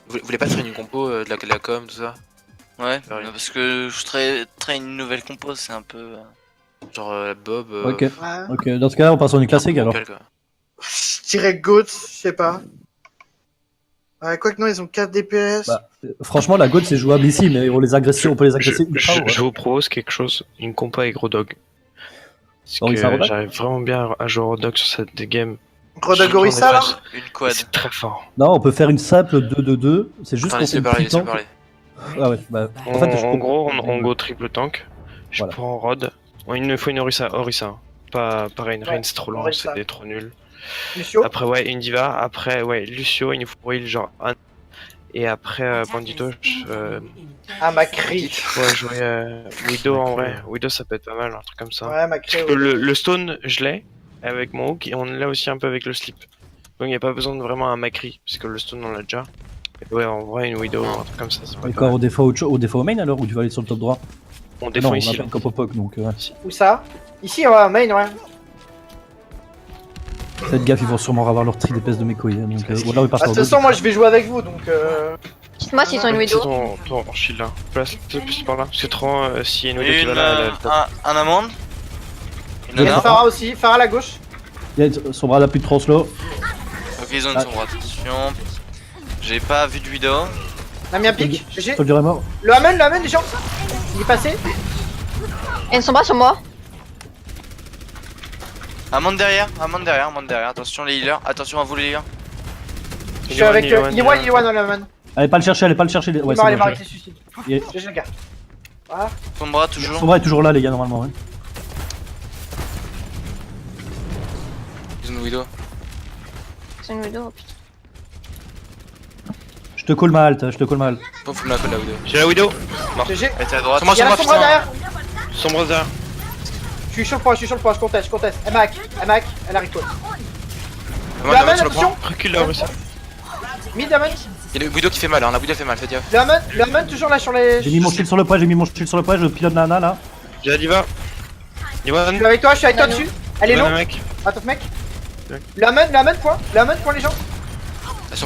Vous voulez pas faire une compo de la com, tout ça? Ouais, Ah oui. parce que je traite une nouvelle compo, c'est un peu... Genre Bob. Ok, Ouais. ok. Dans ce cas-là, on passe en une classique alors. local, quoi. Je dirais Goat, je sais pas. Ouais, quoi que non, ils ont 4 DPS. Bah, Franchement, la God c'est jouable ici, mais on peut les agresser Je, ultra haut, ouais. je vous propose quelque chose, une compo avec Rodog. Parce Oh, il que s'arrête. j'arrive vraiment bien à jouer Rodog sur cette game. Rodagorissa là. Une quad. C'est très fort. Non, on peut faire une simple 2-2-2. C'est juste Enfin, qu'on fait laissez une parler, laissez triple. parler. Ah ouais, bah. En fait, je En comprends. gros, on go triple tank. Je Voilà. prends Rod. Il me faut une Orisa. Pas Reine. Ouais, Reine c'est trop lent, Orisa. c'est trop nul. Lucio. Après, ouais, une diva. Après, ouais, Lucio, il nous faut heal genre Anne. Et après, Bandito, Ah, Macri. ouais, jouer Widow en vrai. Widow, ça peut être pas mal, un truc comme ça. Ouais, Macri. Parce que le stone, je l'ai avec mon hook et on l'a aussi un peu avec le slip. Donc il n'y a pas besoin de vraiment un Macri, puisque le stone on l'a déjà. Et ouais, en vrai, une Widow, un truc comme ça, c'est pas D'accord, mal. au défaut au main alors, ou tu vas aller sur le top droit? On Non, défend on ici. a pas de Copopok donc. Ouais. Où ça? Ici, ouais, main, ouais. Faites gaffe, ils vont sûrement avoir leur tri d'épaisse de mes couilles. Donc, ou alors ils passent Ah, de leur toute façon, moi je vais jouer avec vous donc. Dites-moi s'ils ont une widow. Ton shield là. Place plus par là. Parce que trop, s'il y a une Widow qui va là, elle a le top. Un amande. Il y a Nana. Farah aussi, Farah à la gauche. Son bras n'a plus de translo. Ok, ils ont Ah. son bras, attention. J'ai pas vu de Widow. On a mis un pic. GG. Soldier est mort. Le Hammond, les gens. Il est passé. Et ils sont bas sur moi. Amande derrière, attention les healers, attention à vous les healers. Je suis avec. Il est one dans le Hammond. Allez pas le chercher. Ouais, Il est c'est mort, il est bon, mort je- avec ses suicides. Il- GG le gars. Voilà. Son bras toujours. Son bras est toujours là les gars normalement. Ouais. Ils ont une Widow. C'est une widow, oh putain. Je te call ma halte. Bon, faut me la coller la Widow. J'ai la Widow. GG. Elle était à droite. Sur moi, Il y a la sur sombra moi, derrière. Sombre derrière. Je suis sur le point, je conteste. Emac, elle arrive quoi. Le putain. Hammond, Sur le point. attention. Recule là, Orisa. Mid Hammond. Il y a le Widow qui fait mal, hein. La Widow fait mal, fais gaffe. Le Hammond toujours là sur les. J'ai mis mon shield sur le poids. Je pilote Nana là. J'ai la diva. Diva, Je suis avec toi, dessus. Elle est Diva, long. mec. Attends, mec. Le Hammond, point. Le Hammond, point les gens.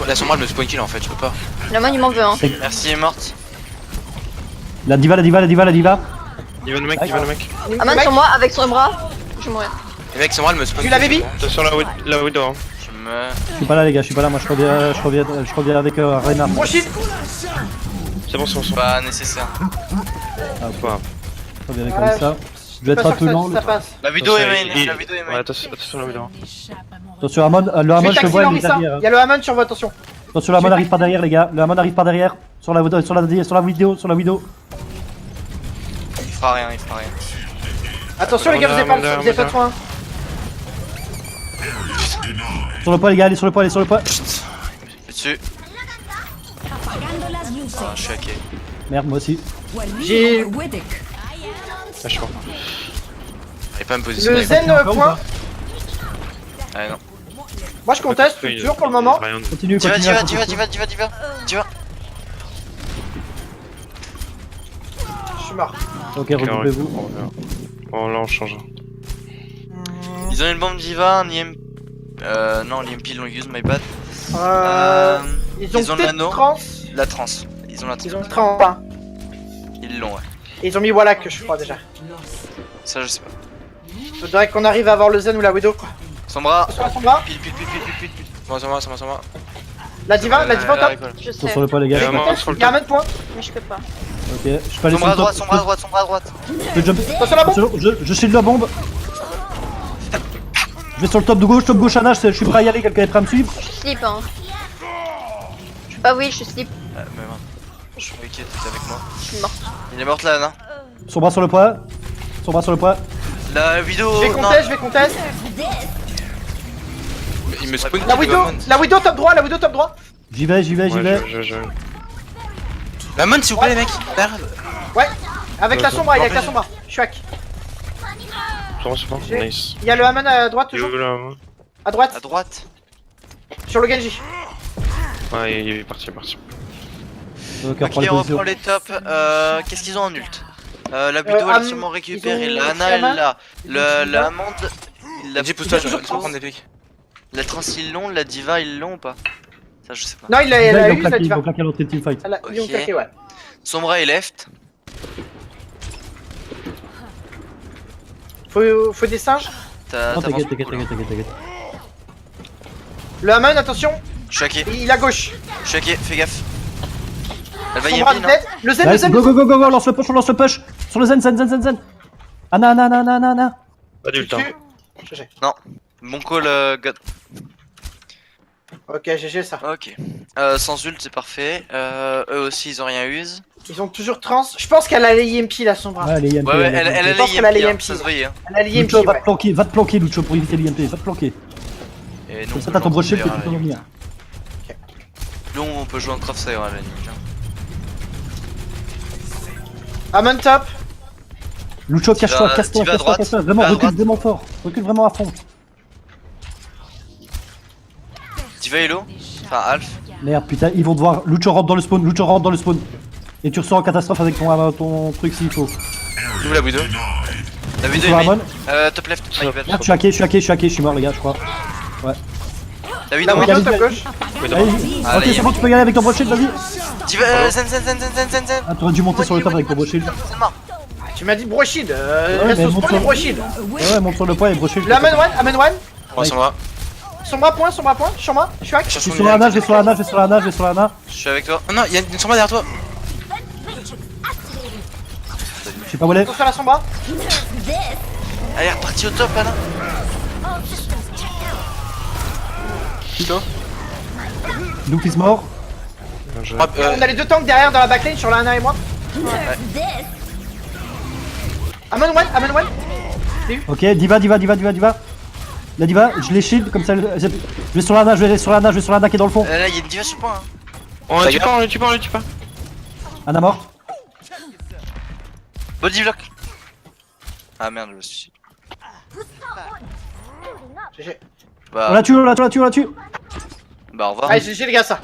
La sombra elle me spawn kill en fait, je peux pas. La main il m'en veut hein. Merci, est morte. La diva. Diva le mec, Diva le mec. Aman sur moi avec son bras. Je vais mourir. Les mecs, sombra elle me spawn Tu kill. l'avais mis. Attention la Widow. Hein. Je me. Je suis pas là les gars. Moi je reviens avec Reinhardt. Mon shield. C'est bon, c'est bon. Pas nécessaire. Ah, C'est pas grave. Je reviens avec Ouais, ça. Je vais être un peu lent. Ça passe. La vidéo est Attention, main, il- la vidéo est Ouais, main. attention la Widow. Attention Amon, le Je Amon vais je le taxer vois il est Lorissa. derrière. Il y a le Hammond sur vous, attention. Attention le Amon arrive par derrière les gars. Le Amon arrive par derrière. Sur la vidéo. Il fera rien. Attention les gars, vous avez pas trop un. Sur le poids les gars, allez sur le poids. Je suis dessus. Ah, je suis hacké. Merde moi aussi. J'ai Vachement. J'arrive pas à me positionner. le Zen point. Ah non. Moi je conteste toujours pour le moment. Continue. Diva. Je suis mort. Ok, regroupez-vous. Bon, là on change. Ils ont une bombe diva, un IM. Non, l'IMP ils l'ont use, my bad. Ils ont ils ont peut-être l'anneau. trans. La trans. Ils ont la Ils ont trans. trans. Ils l'ont, ouais. Et ils ont mis Wallach, je crois déjà. Ça, je sais pas. Faudrait qu'on arrive à avoir le Zen ou la Widow quoi. Son bras. Sur son bras. Pile. Moi. La diva au top. Je Sur sais. le poids les gars. Ouais, moi, sur le Il y a un Hammond point. Mais je peux pas. Ok, je peux aller Son sur le bras top. droit, son bras droite. Je peux jump. Attention la bombe. Je shield la bombe. Je vais sur le top gauche Anna, je suis prêt à y aller, quelqu'un est prêt à me suivre. Je suis slip hein. Je suis pas oui, je suis slip. Mais bon. Je suis ok, t'es avec moi. Je suis mort. Il est morte là, non? Son bras sur le poids. La vidéo. Je vais conteste. Il me spawn kill. La Widow top droit. J'y vais. Je. La mon s'il vous plaît, les mecs. Derrière. Ouais. Avec la sombra, il y a que la sombra. Je suis hack. C'est bon. Nice. Il y a le Hammond à droite toujours. Là. À droite. À droite. Sur le Genji. Ouais, il est parti. Ok, Ok, on reprend les tops. Qu'est-ce qu'ils ont en ult? La vidéo elle a sûrement récupéré. ils ont La Ana elle l'a. ils ont La Amande. Il l'a J'ai pousse-toi, je plutôt vais trans. prendre des pics. La trans ils l'ont, la diva ils l'ont ou pas? Ça je sais pas. Non, il a eu la Ils diva. vont claquer l'entrée de teamfight. Ils ont Ok. claqué, ouais. Sombra est left. Faut des singes. Non, T'avances t'inquiète. beaucoup, là. Le Hammond, attention. Je suis hacké, Il est à gauche. fais gaffe. Elle va Sombra YMP non? dead. Le Zen, le Nice, Zen. go, lance le push. Sur le zen. Anna. Pas du temps. GG. Non. Bon call, God. Ok, GG ça. Ok. Sans ult, c'est parfait. Eux aussi, ils ont rien use. Ils ont toujours trans. Je pense qu'elle a les EMP la Sombra. Ouais, allez, IMP, Ouais, ouais, allez, elle a pense les qu'elle a les EMP, hein, EMP, ça se ouais. voyait. Hein. Elle a les EMP, Lucho, ouais. va te planquer, Lucho, pour éviter l'IMP, va te planquer. Et nous, Comme on ça, peut t'as ton jouer en brochet que tu couvert, peux à la revenir. limite. Nous, on peut jouer en crosshair à la limite. Hein. Amon top. Lucho, cache-toi, vas- casse-toi, tu vas à cache-toi, droite, cache-toi. tu Vraiment, vas à recule droite. vraiment fort. Recule vraiment à fond. Tu vas Hello? Enfin, Alf. Merde, putain, ils vont devoir. Lucho rentre dans le spawn, Lucho rentre dans le spawn. Et tu ressors en catastrophe avec ton truc s'il faut. Où la Widow? La vidéo Sur est main. Amon. Top left, my bad. Merde, je suis hacké, je suis mort, les gars, je crois. La vidéo, La Ok, Widow allez, top allez. gauche. Allez, Ah, ok, là, c'est bon, tu peux y aller avec ton brochet, vas-y. Tu vas. Zen. Ah, t'aurais dû monter sur le top avec ton brochet. C'est mort. Tu m'as dit brochide. Ouais, Reste mais au monte spawn sur- et brochide. Ouais, monte sur le point et brochet. Le Amon one, Amon one. On s'en va. Sombra point, sur moi. Je suis hack. Je suis sur la nage, je vais sur la nage, je vais sur la nage, je vais sur la nage. Je suis avec toi. Oh non, il y a une sombra derrière toi. Je sais pas où elle est. Pour faire la Sombra. Elle est repartie au top, Anna. Doomfist mort. On a les deux tanks derrière dans la backlane sur la Ana et moi. Amon one. Ok, Diva. La Diva, je l'ai shield comme ça. Je vais sur la nage, je vais sur la nage qui est dans le fond. Là, il y a une diva sur le point. Hein. On le tue pas, on le tue pas. Anna mort. Body block. Ah merde, je me suis. GG. On Bah, la tue. bah, au revoir. Allez, GG les gars, ça.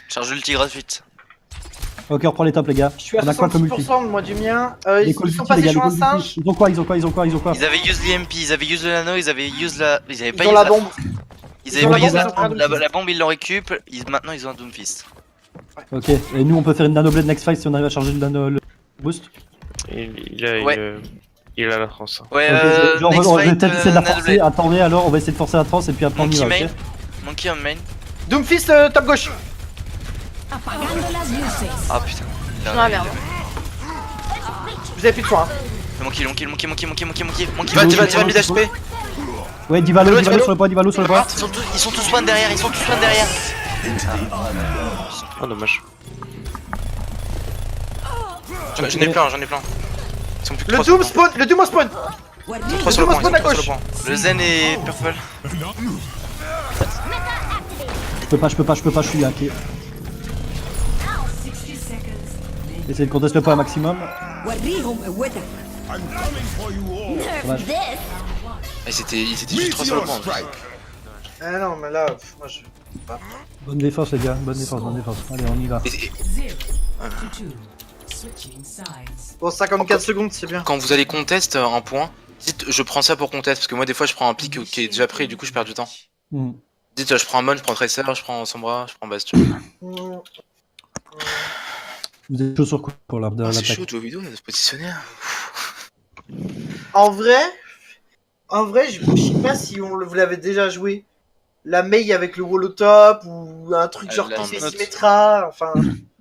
Charge ulti gratuite. Ok, on reprend les tops, les gars. Je suis à On a quoi comme ulti? 70% de moi du mien. Les Ils calls sont d'ulti, les passés gars, sur les un calls singe. d'ulti. Ils ont quoi Ils avaient use l'EMP, ils avaient use le nano, ils avaient use la. Ils avaient pas Ils ont use la bombe. Ils Ils ont avaient pas la use bombe, la ils ont pas bombe. Doomfist. La bombe, ils l'ont récup. Maintenant, ils ont un Doomfist. Ok, et nous on peut faire une nanoblade next fight si on arrive à charger le boost. Il a la France. Hein. Ouais, Ok, genre, next on va fight, peut-être essayer de la Nano forcer. Blade. Attendez alors, on va essayer de forcer la trans et puis après on y Monkey va, main. ok? Monkey on main. Doomfist top gauche. Ah putain. Dans la merde. Vous avez plus de soin. Monkey. Diva mid HP. Ouais, Divalo sur le point, Divalo sur le point. Ils sont tous one derrière, Oh dommage. J'en ai plein. Ils sont plus que Le 3 Doom spawn, le Doom au spawn. 3 sur le point, ils sont spawn à 3 sur le gauche. point. Le Zen est purple. Je peux pas, je suis hacké. 60 seconds. Essayez de contester le point un maximum. Dommage. Ils étaient juste 3 sur le point. Ah non, mais là, moi je. Bonne défense les gars, bonne défense. Allez, on y va. 0 to 2. Switching sides. Bon, 54 secondes, c'est bien. Quand vous allez contest un point, dites je prends ça pour contest parce que moi des fois je prends un pic qui est déjà pris et du coup je perds du temps. Hmm. Dites je prends Amon, je prends Tracer, je prends Sombra, je prends Bastion. Vous êtes chaud sur quoi pour Ah, c'est l'attaque? chaud, vidéo de se positionner. En vrai, je sais pas si vous l'avez déjà joué. La Mei avec le wall top ou un truc genre la qui fait note. Symmetra, enfin.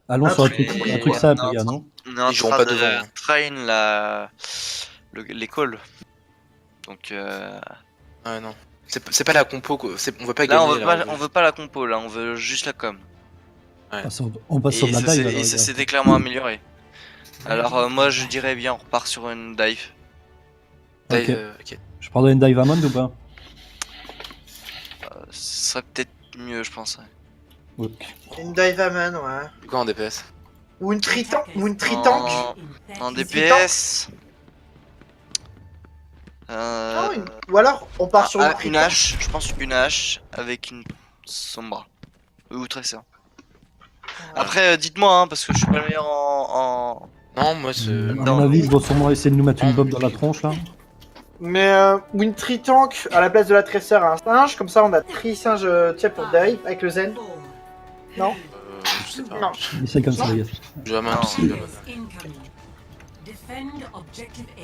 Allons sur un truc Ouais, simple non, les gars, non? On est en Ils joueront train pas de devant. train les calls. Donc Ouais non. C'est pas la compo quoi. On veut pas là, gagner. on veut pas la compo, là, on veut juste la com. Ah, on passe sur de la dive alors, Et les ça gars. s'était clairement amélioré. Alors moi je dirais bien on repart sur une dive. Ok. Ok. Je prendrais une dive Amon ou pas? Ce serait peut-être mieux je pense. Ouais. Ok. Une dive Aman, ouais. Du coup en DPS. Ou une tritank, ou une tritank. En DPS. Ah, ou alors, on part sur une une hache, je pense une hache avec une sombra. Ou Tracer. Après dites-moi hein, parce que je suis pas le meilleur en... Non moi c'est. À Non. mon avis, ils vont sûrement essayer de nous mettre une bob dans la tronche là. Mais ou une tritank à la place de la Tracer à un singe, comme ça on a tri-singe tiens pour dive avec le Zen. Non. Je sais pas. Non. Essaye comme ça, les gars. Je Amon, Non. c'est Amon. Incoming. Defend objective A.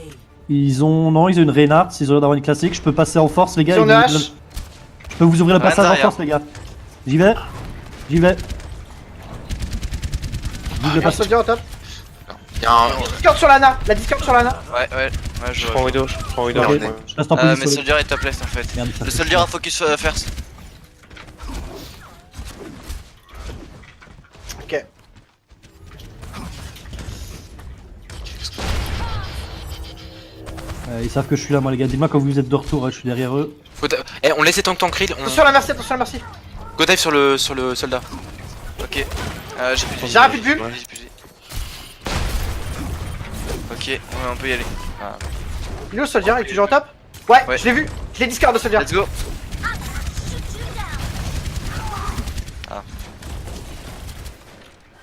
Ils ont une Reinhardt, ils ont l'air d'avoir une classique. Je peux passer en force, les gars. Ils ont ils une vont- hache. Je peux vous ouvrir le Rien passage en derrière. force, les gars. J'y vais. J'ouvre le Un passage. soldier au top. Y'a un. Discord sur l'Ana. La Discord sur l'Ana. Ouais je Je prends Widow, je Ok. Je reste en mais position. soldier est top left en fait. Merde, ça Le fait soldier chier. a focus first. Ils savent que je suis là, moi, les gars. Dites-moi quand vous êtes de retour, je suis derrière eux. Eh, on laisse les tanks krill. Attention à la merci, attention à la merci. Go dive sur le soldat. Ok. J'ai plus de J'ai plus de bulle. J'ai plus de- Ok, ouais, on peut y aller. Ah. Il est où, Soldier? Il est toujours au top? Ouais, Ouais. je l'ai vu. Je l'ai discard de Soldier. Let's go.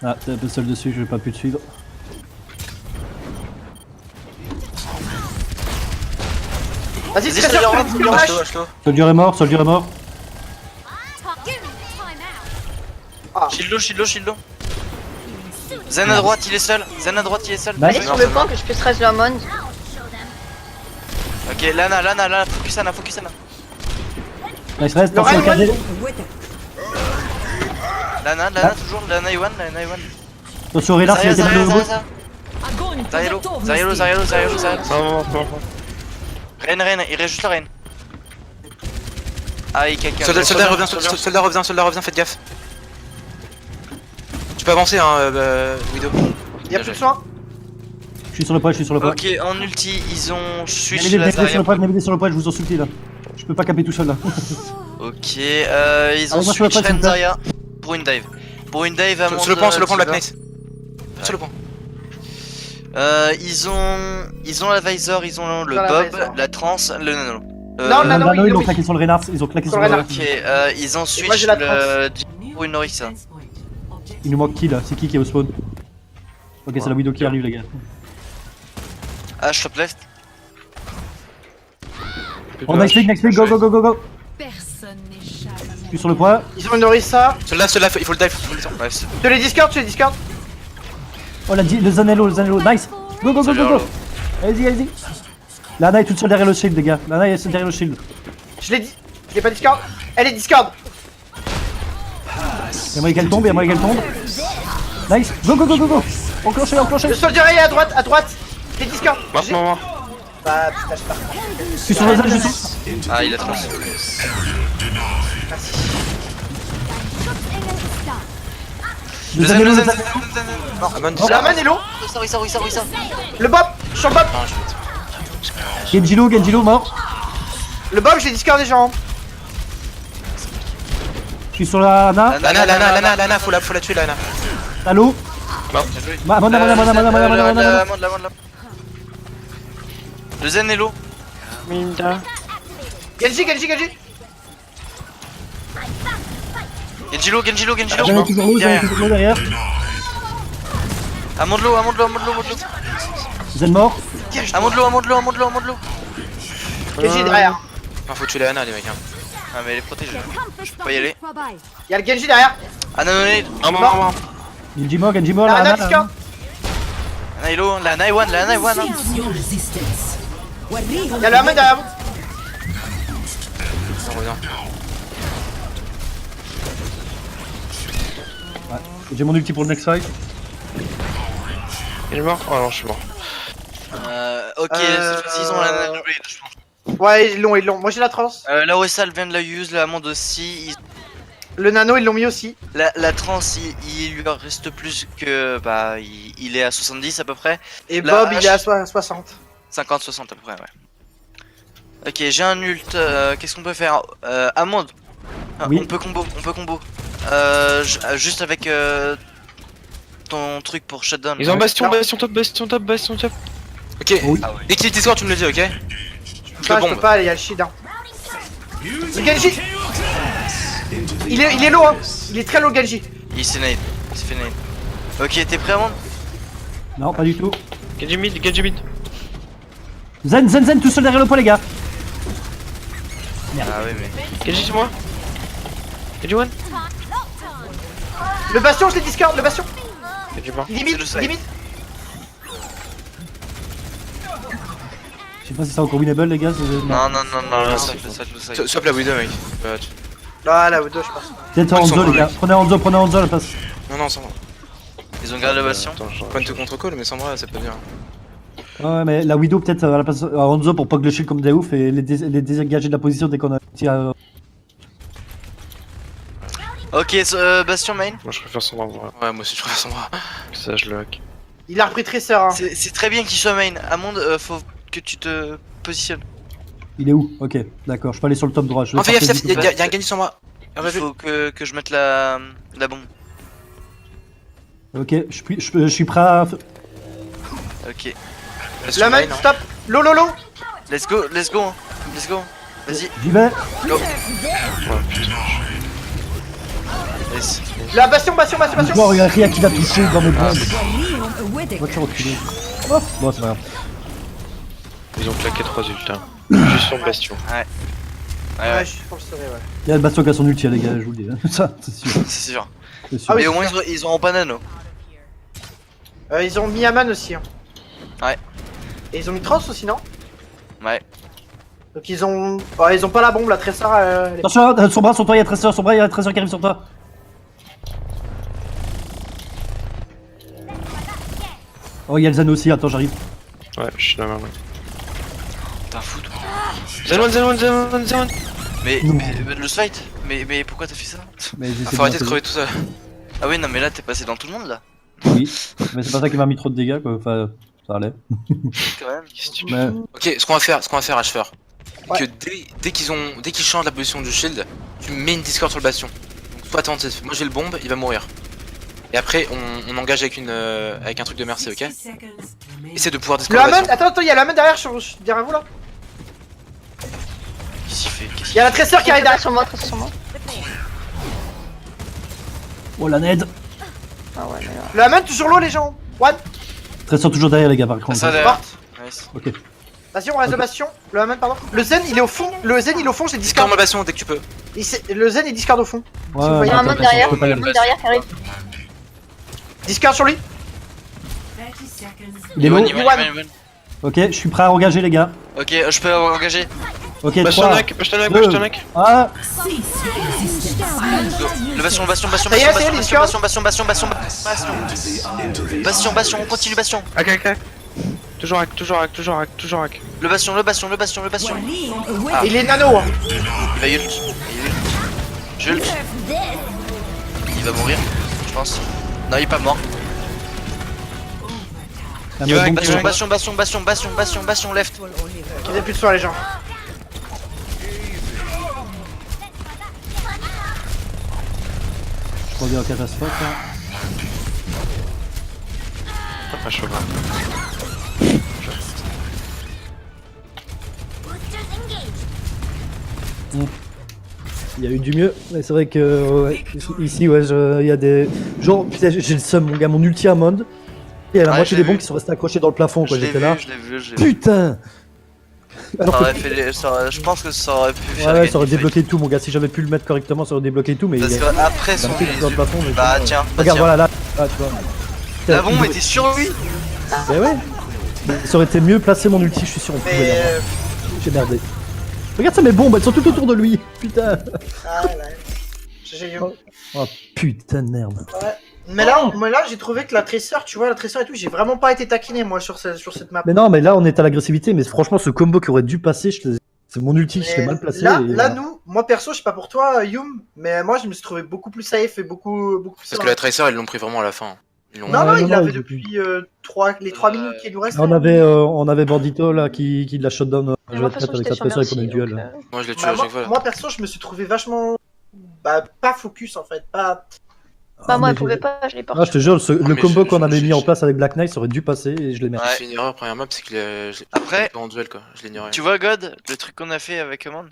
Ah, t'es un peu seul dessus, je vais pas pu te suivre. Vas-y, Vas-y, c'est Soldier, sûr, rentre, tu le rentre, discards. lâche-le. Soldier est mort, Soldier est mort. Shield-lo. Zen à droite, il est seul. Zen à droite, il est seul. Nice. Allez sur le point que je puisse reste le Hammond. Ok, Lana, focus Ana. Nice, reste, Le attention au Ryan, KD. Lana, toujours, Lana Iwan. Attention au Reynard, il a été mal au bout. Zarielo. Non. Reine, il reste juste la reine. Ah, il quelqu'un. Soldat revient, faites gaffe. Tu peux avancer, hein, Widow. Y'a plus de soin. Je suis sur le point. Ok, en ulti, ils ont switch Venez la sur le Zarya. point, je vous en supplie là. Je peux pas caper tout seul là. Ok, ils ont moi, je peux switch pas, s'il Ren vous plaît. Zarya pour une dive. À Sur le point, Black Knight. Sur le point. Ils ont la Visor, ils ont le Dans la Bob, Visor. la Trans, le Nano. Non, le Nano, il est ils ont oui. claqué sur le Reynard, ils ont claqué Sur sur le le Reynard. Reynard. Ok, ils ont moi, switch j'ai la le New pour une Orisa. defense point. Objective Il nous manque qui là? C'est qui est au spawn? Ok, c'est la Widow qui arrive les gars. H top left. Oh, next click, go. Personne n'échappe. Je suis sur le point. Ils ont une Orisa. Soldat, il faut le dive. Ouais, c'est Tu les discards. Oh, le Zanello, nice. Go. Allez-y. Lana est toute seule derrière le shield les gars. Lana est derrière le shield. Je l'ai dit. Je l'ai pas discard. Elle est discard. Y'a moyen qu'elle tombe, Nice, go. Enclenché. Le Soldier est à droite. Je l'ai discard. Mort. Bah putain, je pars. Je suis sur le Zen, je suis. Ah, il a trans. Le Zanello, le Zanello. Amon, La man est low. Orisa. Le Bob. Je suis en Bob. Genjilo, mort. Le Bob, je l'ai discard déjà. Hein. Je suis sur la Ana. Lana, faut la tuer, Lana. Allo. Amanda. Le Zen est low. Minda. Genji. Genjilo. J'en ai toujours derrière. Amondlo. Zen mort. Amondlo. Genji derrière. Non, faut tuer Lana, les mecs. Hein. Ah, mais elle est protégée. Je peux pas y aller. Y'a le Genji derrière. Ah, non. Mort. Genji mort, La la Ana Ana. discard. Lana est low. Lana Iwan. Your resistance. Y'a le Hammond derrière vous. On revient. J'ai mon ulti pour le next fight. Il est mort? Oh non, je suis mort. Ok, cette fois-ci, ils ont la Nano Blade, je pense. Ouais, ils l'ont. Moi j'ai la trans. La OSA, elle vient de la use, la Amande aussi. Le Nano, ils l'ont mis aussi. La trans, il lui en reste plus que. Bah, il est à 70 à peu près. Et La Bob, il hache. est à 60. 50-60 à peu près, ouais. Ok, j'ai un ult. Qu'est-ce qu'on peut faire? Amande. Oui. On peut combo. Juste avec ton truc pour shutdown. Ils ont bastion top. Ok, Oui. dès qu'il est Discord, tu me le dis, ok? Je Ah, le je peux bombe. pas, il y a le shield. Hein. Le Genji. Il est low, hein. Il est très low, Genji. Il s'est nade. Ok, t'es prêt, Amande? Non, pas du tout. Genji mid. Zen, tout seul derrière le point les gars. Ah oui, mais. Genji sur moi. Genji one. Le Bastion, je l'ai discard. Le Bastion. Genji mort. Limite. Je sais pas si c'est encore winnable les gars. Non, le sac. Swap la Widow, mec. Ah, la Widow, je pense. Peut-être en Hanzo les gars. Prenez Hanzo la passe. Non, sans moi. Ils ont gardé la bastion. Attends, Point de contre-call, mais sans moi, c'est pas bien. Ouais, mais la Widow peut-être à la place à Hanzo pour pas que le shield comme des ouf et les désengager de la position dès qu'on a tiré. Ok, bastion main. Moi je préfère son endroit. Ouais, moi aussi, je préfère sans moi. Ça je le hack. Il a repris Tracer. Hein. C'est très bien qu'il soit main. Amande, faut que tu te positionne. Il est où? Ok, d'accord, je peux aller sur le top droit. Je vais Oh, fais gaffe, partir il du y a top. un Gany sur moi. Ah, Il bah, faut que je mette la bombe. Ok, je suis prêt à... Ok. La main, stop. Lolo. Let's go, let's go. Hein. Let's go. Vas-y. J'y vais. Go. Oh putain. Yes. La bastion. Bon, il y a rien qui va toucher dans mes bombes. A wedding. Va te faire enculer. Oh, bon, c'est pas grave. Ils ont claqué 3 ultimes. Juste sur le bastion. Ouais, Ouais, ouais. je penserais, ouais. Il y a le bastion qui a son ulti, les gars, je vous le dis. hein. Ça, c'est sûr. C'est sûr. C'est sûr. Ah oui, Mais au c'est moins ils ont pas nano. Ils ont mis Aman aussi. Hein. Ouais. Et ils ont mis Trans aussi, non? Ouais. Donc ils ont... Ouais, ils ont pas la bombe, la Tressor, elle est... Attention, son bras sur toi, il y a Tracer, son bras, il y a Tracer qui arrive sur toi. Oh, il y a le Zan aussi, attends, j'arrive. Ouais, je suis dans la main. T'es un fou toi. Zen. Mais, Non. mais le fight. Mais pourquoi t'as fait ça? Mais j'essaie Faut arrêter de m'appeler. crever tout seul. Ah oui non mais là t'es passé dans tout le monde là. Oui, mais c'est pas ça qui m'a mis trop de dégâts, quoi. Enfin, ça allait. Quand même. Qu'est-ce que tu Mais... Ok, ce qu'on va faire, Ashfer. Ouais. Que dès qu'ils changent la position du shield, tu mets une discord sur le bastion. Donc sois attentif. Moi j'ai le bombe, il va mourir. Et après on engage avec un truc de merci, ok? 60 seconds remaining. Essaie de pouvoir Le discord le Aman, bastion. attends, il y a la main derrière, derrière vous là. Qu'est-ce qu'il fait? Il y a la Tressor qui arrive derrière. Sur moi, très sur moi. Oh, la ned. Ah ouais, mais là. Le Aman, toujours low, les gens. One, Tracer toujours derrière, les gars, par contre. Ça derrière. morte. Nice. Ok. Vas-y, on reste de bastion. Le Aman, pardon. Le Zen, il est au fond. Le Zen, il est au fond, j'ai Discord discard. le bastion dès que tu peux. Le Zen, il discard au fond. Ouais, Si vous voyez Il y a un attends, mode Tracer, derrière, je peux pas y un aller. mode derrière qui arrive. Discard sur lui. 30 seconds. Il est low. Iwan. Ok, je suis prêt à engager, les gars. Ok, je peux engager. Ok, Bastion 3, knock. 2, ah, Cease resistance. Le bastion, Ça y est, les discords. Bastion, on continue bastion. Ok. Toujours hack. Le bastion. We're leading a wedding. Il est nano. Hein. Il va ult. Jult. Il va mourir, je pense. Non, il est pas mort. ah, Il va mais bon, Bastion, left. Il n'y a plus de soin, les gens. je reviens en catastrophe. Hein. Ah, chaud. Il y a eu du mieux, mais c'est vrai que ouais, ici, ouais, il y a des. Genre, putain, j'ai le seum, mon gars, mon ulti Amond. Et il y a la Ouais, moitié j'ai des bombes vu. qui sont restés accrochés dans le plafond, quoi. Je l'ai J'étais vu, là. je l'ai vu. Putain! Alors Ça que. aurait fait je pense que ça aurait pu faire Ouais, gagner ça aurait le fight. débloqué tout, mon gars. Si j'avais pu le mettre correctement, ça aurait débloqué tout, mais Parce il y a. qu'après il y a son un truc dans le plafond, mais Bah bon, tiens, regarde, voilà, là. Ah, tu vois. La Putain, bombe il- était sur lui. Mais ouais! Mais ça aurait été mieux placé mon ulti, je suis sûr, on pouvait Mais. l'avoir. J'ai merdé. Regarde ça, mes bombes, elles sont tout autour de lui! Putain! Ah, là. J'ai eu. Oh putain de merde. Mais là, j'ai trouvé que la Tressor, tu vois, la Tressor et tout, j'ai vraiment pas été taquiné, moi, sur cette map. Mais non, mais là on est à l'agressivité, mais franchement ce combo qui aurait dû passer, c'est mon ulti, je l'ai Mais mal placé. Là, et, là, nous, moi perso, je sais pas pour toi, Yum, mais moi je me suis trouvé beaucoup plus safe et beaucoup plus. Parce que la Tracer ils l'ont pris vraiment à la fin. Ils l'ont. Non, Ouais, non, il non, l'avait ils- depuis les 3 minutes qui nous restent. on avait Bandito là qui l'a shutdown Mais moi, de toute façon, avec j'étais sa sur tresseur et Mercy. comme un duel. donc, Moi je l'ai tué Bah, à chaque fois. moi perso, je me suis trouvé vachement. Bah, pas focus en fait, pas. Bah, moi, mais elle pouvait pas, je l'ai pas Ah, je te jure, le mais combo je- qu'on je- avait je- mis en place avec Black Knight ça aurait dû passer et je l'ai mis. Ouais. J'ai fait une erreur première map, c'est que je l'ai Après- pas en duel quoi. Je l'ai ignoré. Tu vois God, le truc qu'on a fait avec Amand,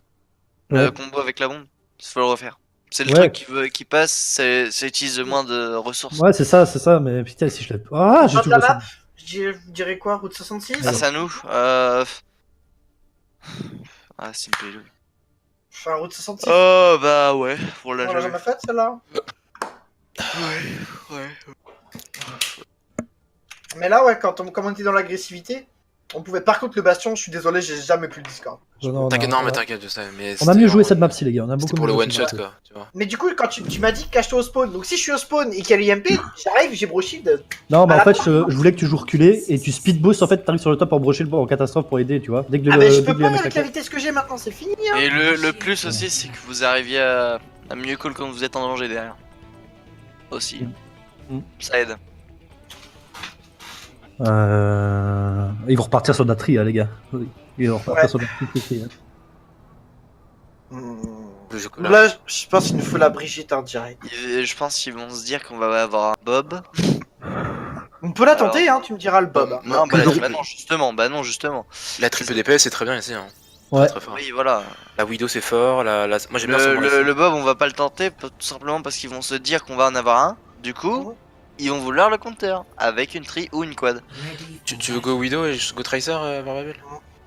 Ouais. le combo avec la bombe, il faut le refaire. C'est le Ouais. truc qui passe, ça utilise moins de ressources. Ouais, c'est ça, mais putain, si je l'ai. Ah, j'ai Dans tout la bossé. map, je dirais quoi, route 66 Ah, c'est à nous. Ah, c'est une pélo. Enfin, route 66. Oh, bah ouais, pour la On l'a jouer. jamais faite celle-là. Ouais. Mais là, ouais, quand on était dans l'agressivité, on pouvait. Par contre, le bastion, je suis désolé, j'ai jamais pu le Discord. Non, T'inquiète, non, mais t'inquiète, je sais. Mais on a c'était mieux joué vraiment- cette map-ci, les gars. On a beaucoup C'était pour le mieux joué one cette shot map. quoi, tu vois. Mais du coup, quand tu m'as dit cache-toi au spawn, donc si je suis au spawn et qu'il y a l'IMP, j'arrive, j'ai bro shield. Non, mais À en la fait, fin. je voulais que tu joues reculé et tu speed boost. En fait, t'arrives sur le top pour brocher le bord en catastrophe pour aider, tu vois. Dès que Ah, mais je dès peux que pas le mec avec la attaque. vitesse que j'ai maintenant, c'est fini. Hein. Et le plus aussi, c'est que vous arriviez à mieux call quand vous êtes en danger derrière. Aussi. Mm. Ça aide. Ils vont repartir sur Natri, hein, les gars. Ils vont repartir Ouais. sur Natri. Hein. Le chocolat. Là, je pense qu'il nous faut la Brigitte en direct. Je pense qu'ils vont se dire qu'on va avoir un Bob. On peut la tenter, hein, tu me diras le Bob. Hein. Non, que le- bah non, justement. La triple DPS c'est très bien ici. Hein. Ouais. Très fort. Oui, voilà. La Widow c'est fort. Moi j'aime bien son Le Bob, on va pas le tenter, tout simplement parce qu'ils vont se dire qu'on va en avoir un. Du coup, ils vont vouloir le counter avec une tri ou une quad. Ready Tu veux go Widow et je go Tracer, Barbabel?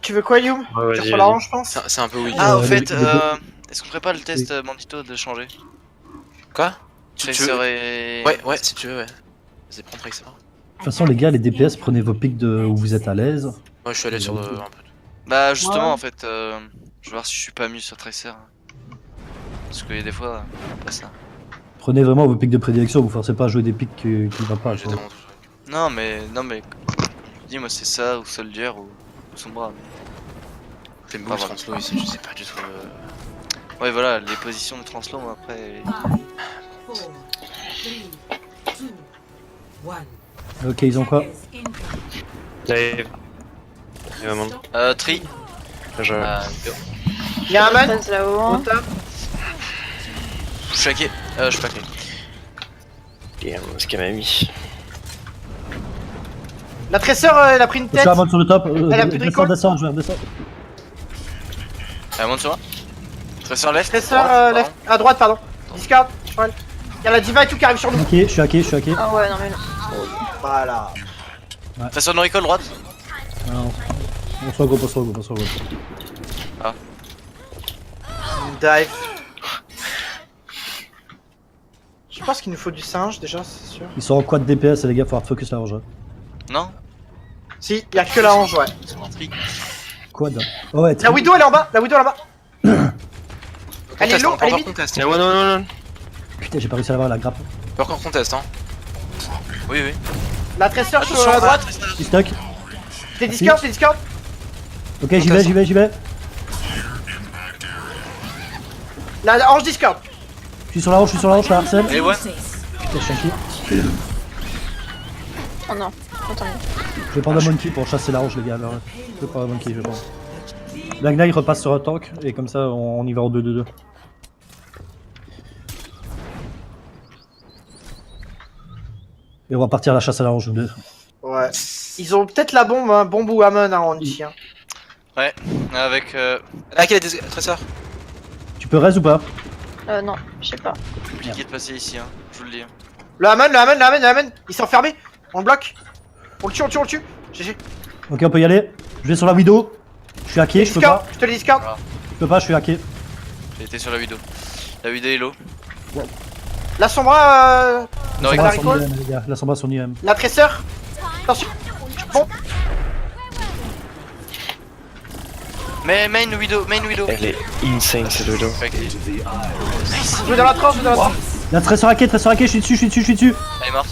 Tu veux quoi, Youm Ouais, Tu vas-y, reçois la vas-y. range, je pense. C'est un peu oui. Ah, au le- fait, le- est-ce qu'on ferait pas le test Bandito de changer Quoi? Tu Tracer veux... et... Ouais, si tu veux, ouais. Vas-y, prends Tracer. De toute façon, les gars, les DPS, prenez vos pics de où vous êtes à l'aise. Moi je suis allé sur un peu. Bah justement Ouais. en fait, je vais voir si je suis pas mieux sur Tracer. Parce que des fois, pas ça. Prenez vraiment vos pics de prédilection, vous forcez pas à jouer des pics qui ne vont pas. J'étais quoi. vraiment tout. Non mais, dis-moi c'est ça ou Soldier ou Sombra. J'aime Ah, beaucoup voilà. Translo ici, je sais pas du tout. Ouais voilà, les positions de Translo après... 4, 3, 2, 1. Ok, ils ont quoi? Dave. Et maman. Tri. Je... Il y a un man Passe là-haut. au top. Je suis hacké. Je suis pas hacké. Damn, ce qu'elle m'a mis. La tresseur, elle a pris une Je tête. suis avant sur le top. Elle a plus de recall. Descends, je vais redescendre. Monte sur moi. Tracer left. Tresseur, droite, left. À droite, pardon. Discard, sur elle. Il y a la diva et tout qui arrive sur nous. Ok, je suis hacké, je suis hacké. Ah ouais, non mais non. Voilà. Tracer no recall droite. Non, on se regroupe, on se regroupe, on se regroupe. Dive. Je pense qu'il nous faut du singe déjà, c'est sûr. Ils sont en quad DPS, les gars, faut focus la range. Non. Si, il y a que la hange, ouais. Tri. Quad. Oh ouais, La Widow elle est en bas, la Widow elle est en bas. Elle est low, elle est mid. Contest. Ouais, non. Putain, j'ai pas réussi à l'avoir la grappe. Pas encore contest, hein. Oui oui. La tresseur sur Attention la droite. Je suis stuck. T'es discord, t'es discord. Ok, j'y vais. La hange discord. Je suis sur la range, je la harcèle. Et ouais. Putain, je suis inquiet. Oh non. Attends. Je vais prendre un monkey pour chasser la range, les gars. Alors, je vais prendre un monkey, je vais prendre. Lagna, il repasse sur un tank, et comme ça, on y va en 2-2-2. Et on va partir à la chasse à la range, 2. Ouais. Ils ont peut-être la bombe, hein, bombe ou Amon hein, en ici. Hein. Ouais. Avec... Ah, quel est Tracer? Tu peux res ou pas? Non, je sais pas. compliqué de passer ici, hein. Je vous le dis. Hein. Le Amon, il s'est enfermé. On le bloque. On le tue. GG. Ok, on peut y aller. Je vais sur la Widow. Je suis hacké, je peux Discord, pas. je te le discord. Je suis hacké. J'ai été sur la vidéo. La vidéo est low. La Sombra, Non, Sombra recall. Sombra recall. son IM, les gars. La Sombra son IM. La tresseur. Attention. Bon, Mais main widow. Elle est insane cette Widow. Ok. je vais dans la tranche, La tresseur hacké, je suis dessus. Elle est morte.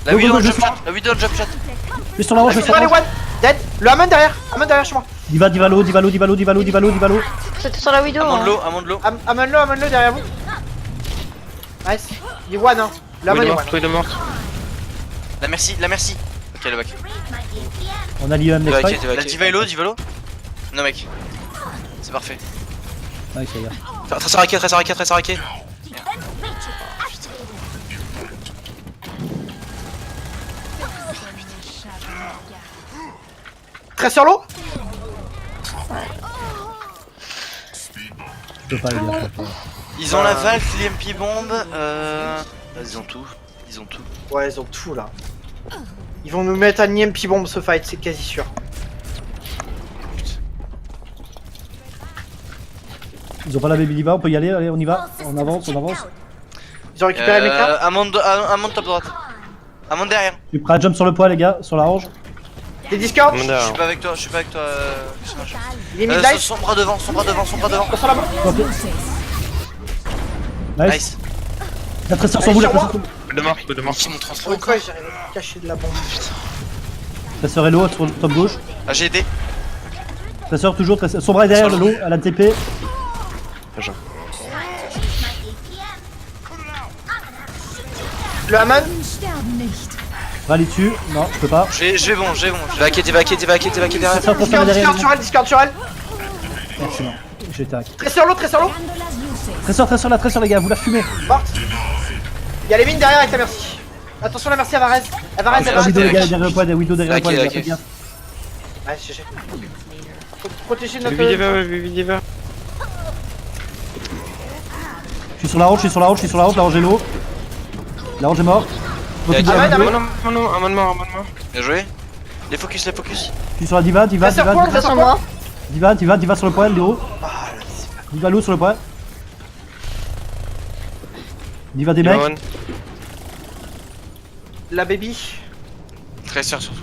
La Go, vidéo go, en go, jump je shot. La vidéo en jump shot. Je suis sur la range, je suis sur Allez, la range. one. Dead. Le Amon derrière chez moi. Divalo. C'était sur la Widow. Amon de Hein. l'eau, amon de l'eau. Amon-le derrière vous. Nice. Il est one, hein. Le Amon est one. Widow morte. La merci. Ok, le back. On a l'IM next fight. La diva est low. Non, mec. C'est parfait. Nice, les gars. Tracer raqué. Très sur l'eau. Je peux pas, les gars. je peux pas. Ils ont la Valk, l'EMP bomb. Ils ont tout. Ouais, ils ont tout là. Ils vont nous mettre un EMP bomb ce fight, c'est quasi sûr. Ils ont pas la Baby Diva, on peut y aller, allez, on y va. On avance. Ils ont récupéré mes cartes. Amon top droite. Amon derrière. Je suis prêt à jump sur le poids, les gars, sur la range. Des discords. Je suis pas avec toi. Il est mid-life. Son bras devant. Sur la main. Ok. Nice. Nice. La tresseur sur vous, la tresseur sur vous. Widow morte. Qui mon transfert Pourquoi j'arrive à me cacher de la bombe. Tresseur est low sur le top gauche. Ah, j'ai été. Tresseur toujours, son bras est derrière le low, à la TP. Le Amon. Rallye dessus. Non, je peux pas. Je vais bon. Divaquer derrière. Ça, Discord sur elle, Discord sur elle. Merci, non. J'ai été hack. Très sur l'eau, très sur l'eau. Très sur les gars, vous la fumez. Morte. Il y a les mines derrière avec la merci. Attention la merci à Varese. Ah, Ah, Widow les gars, derrière le point, Widow derrière le point, les gars, Ok. faites gaffe. Ouais, GG. Faut protéger notre... Vividiva. Je suis sur la roche, la roche est low. La roche est morte. Y'a qui, Aman, Aman. Un mort. Bien joué. Les focus. Je suis sur la diva Très sur point, très sur point. Diva sur le point, Léo. Diva low sur le point. Diva des mecs. La baby. Tracer surtout.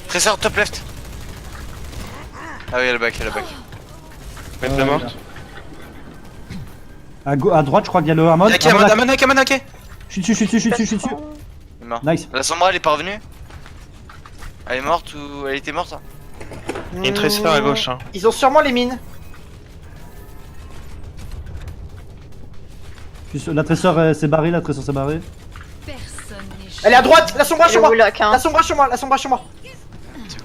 Tracer top left. Ah oui, elle est back. Mettre la morte. À droite, je crois qu'il y a le Amon. Aman. Je suis dessus. Il est mort. Nice. La Sombra elle est pas revenue. Elle est morte ou elle était morte hein. Il y a une tracer à gauche. Hein. Ils ont sûrement les mines. La tresseur s'est barrée, Elle est à droite, la sombra Elle est sur moi. où, là, hein? La sombra sur moi.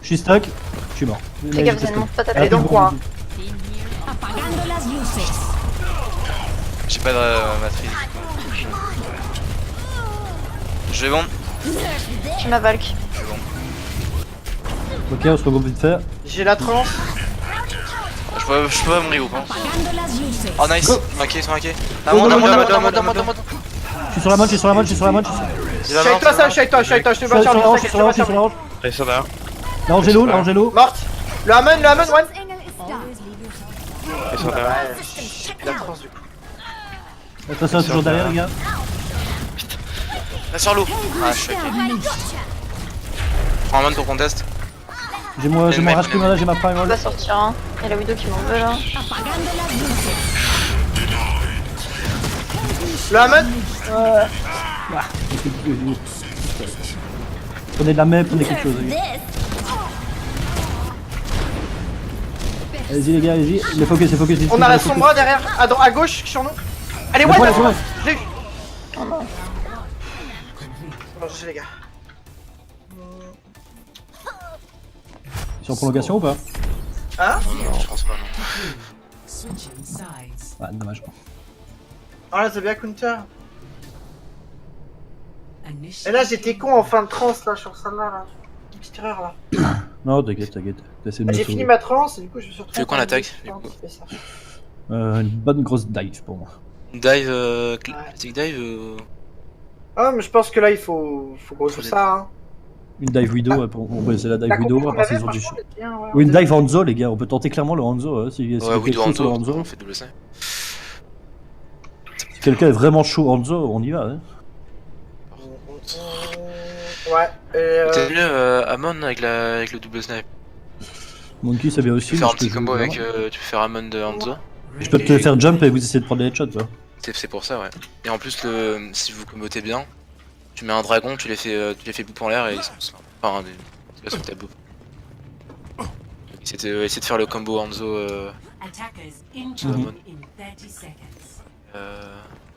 Je suis stuck, je suis mort. Fais gaffe, Zen, monte pas ta Elle est tête. dans le coin. J'ai pas de matrice. Je vais bon. J'ai ma Valk. Ok, on se regroupe vite fait. J'ai la transe. Je peux pas me regrouper. Oh nice. Ok, ils sont hackés. Amon. Je suis sur la mode, Je suis avec toi, Sam, je suis avec toi, je te bats sur je suis sur la roche. Tracer derrière. La Angelo. Morte. Le Hammond, one. Tracer derrière. La transe du coup. La tresseur est toujours derrière, les gars. La sur l'eau. Ah je suis ok. Prends Aman pour qu'on teste. J'ai mon rush prime là, j'ai ma prime On wall. va sortir, hein. Il y a la Widow qui m'en veut, là. Le Hammond. Prenez de la main, prenez quelque chose, les gars. Allez-y, les gars, allez-y. Les focus. On a la sombra derrière, à gauche sur nous. Allez, ouais, je l'ai eu. Non, GG les gars. Ils sont en prolongation ou pas? Hein? Non, je pense pas, non. Switching sides. Ah, dommage. Oh là, c'est bien counter. Initiate. Et là, j'étais con en fin de transe là, sur celle-là. Là. Une petite erreur là. Non, t'inquiète. T'essaies de me J'ai sauver. fini ma transe et du coup, je me suis retrouvé. Tu veux qu'on attaque, du coup Une bonne grosse dive pour moi. Dive, classic dive. Ah, mais je pense que là, il faut qu'on joue ça. Hein. Une dive Widow, ouais, on va essayer la dive La Widow, compo à qu'on part s'ils avait, ont du franchement, shit. elle est bien, ouais, Ou une on est- dive Hanzo, les gars, on peut tenter clairement le Hanzo, hein, si Ouais, Widow sur le Hanzo, Hanzo. on fait double C. Si quelqu'un est vraiment chaud Hanzo, on y va. Hein. Ouais, et T'es mieux Amon avec le double snipe. Monkey, c'est bien Tu aussi. peux faire un mais je petit peux combo jouer avec. Tu peux faire Amon de Hanzo. Je peux te faire jump et vous essayez de prendre des headshots, toi. C'est pour ça, ouais. Et en plus, si vous combotez bien, tu mets un dragon, tu les fais boop en l'air et ils sont. Enfin, tu sur ta boop. Essaye de faire le combo Hanzo. Attackers incoming Mhm. in 30 seconds.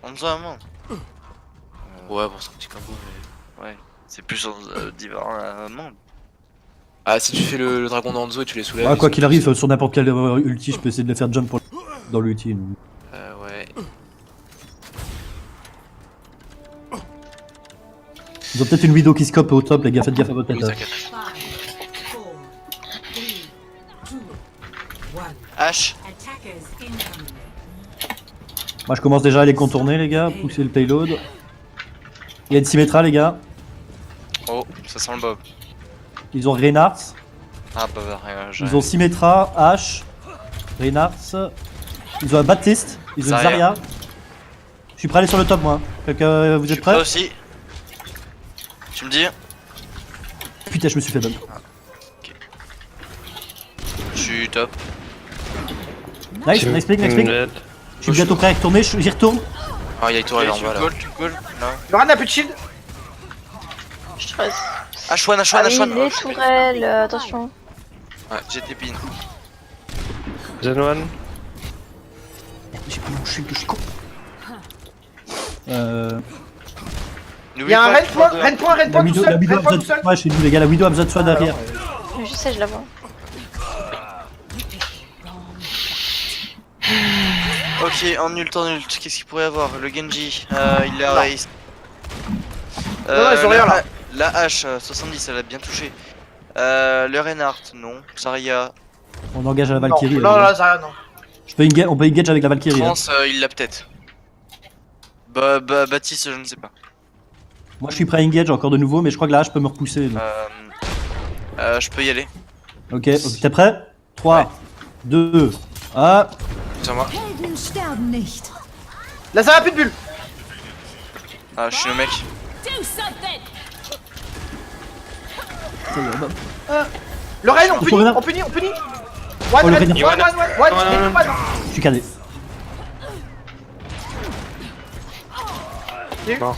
Hanzo Amon. Ouais, bon, c'est un petit combo, mais. Ouais. C'est plus divin Amon. Ah, si tu fais le dragon d'Hanzo et tu les soulèves. Ah, quoi qu'il arrive, sur n'importe quel ulti, je peux essayer de les faire jump dans l'ulti. donc. Ouais. Ils ont peut-être une vidéo qui scope au top, les gars, faites gaffe à votre Oui, tête. t'inquiète. 5, 4, 3, 2, 1. H. Attackers incoming. Moi, je commence déjà à les contourner, les gars, pousser le payload. Il y a une Symmetra, les gars. Oh, ça sent le bob. Ils ont Reinhardt. Ah bah rien, Ils ont Symmetra, H, Reinhardt. Ils ont un Baptiste. Ils ont une Zarya. Zarya. Je suis prêt à aller sur le top, moi. Quelqu'un, vous Je suis êtes prêts? aussi. Tu me dis? Putain, je me suis fait bump. Je suis top. Nice, next pick. Je suis bientôt prêt à retourner, j'y retourne. Ah, y'a Tourelle en Tu bas me là. call, tu me call? Non. Loran n'a plus de shield. Je stresse. H1, Ah oui, les tourelles, attention. Ouais, j'ai tes pins. Zen one. J'ai plus mon shield, je suis con. Il y a un Ren point tout seul. La Widow Ren a point besoin tout seul. de moi chez nous, les gars. La Widow a besoin de soi derrière. Je sais, je la vois. Ok, en ult, qu'est-ce qu'il pourrait y avoir? Le Genji, il a Non. race. Non, ils ont rien, là. La hache, 70, elle a bien touché. Le Reinhardt, non. Zarya, On engage la Non, Valkyrie. non, là. là, Zarya, non. On peut engage avec la Valkyrie. hein. Trans, il l'a peut-être. Baptiste, je ne sais pas. Moi, je suis prêt à engage encore de nouveau, mais je crois que la hache peut me repousser. donc. Je peux y aller. Ok, t'es prêt 3, 2, 1. Sur moi. Helden sterben nicht. Là, Zarya a plus de bulles. Ah, je suis le mec. Le Ren, on Faut punit, Ren. on punit. Oh, le One, Ren. one. Je suis cadé. Bon.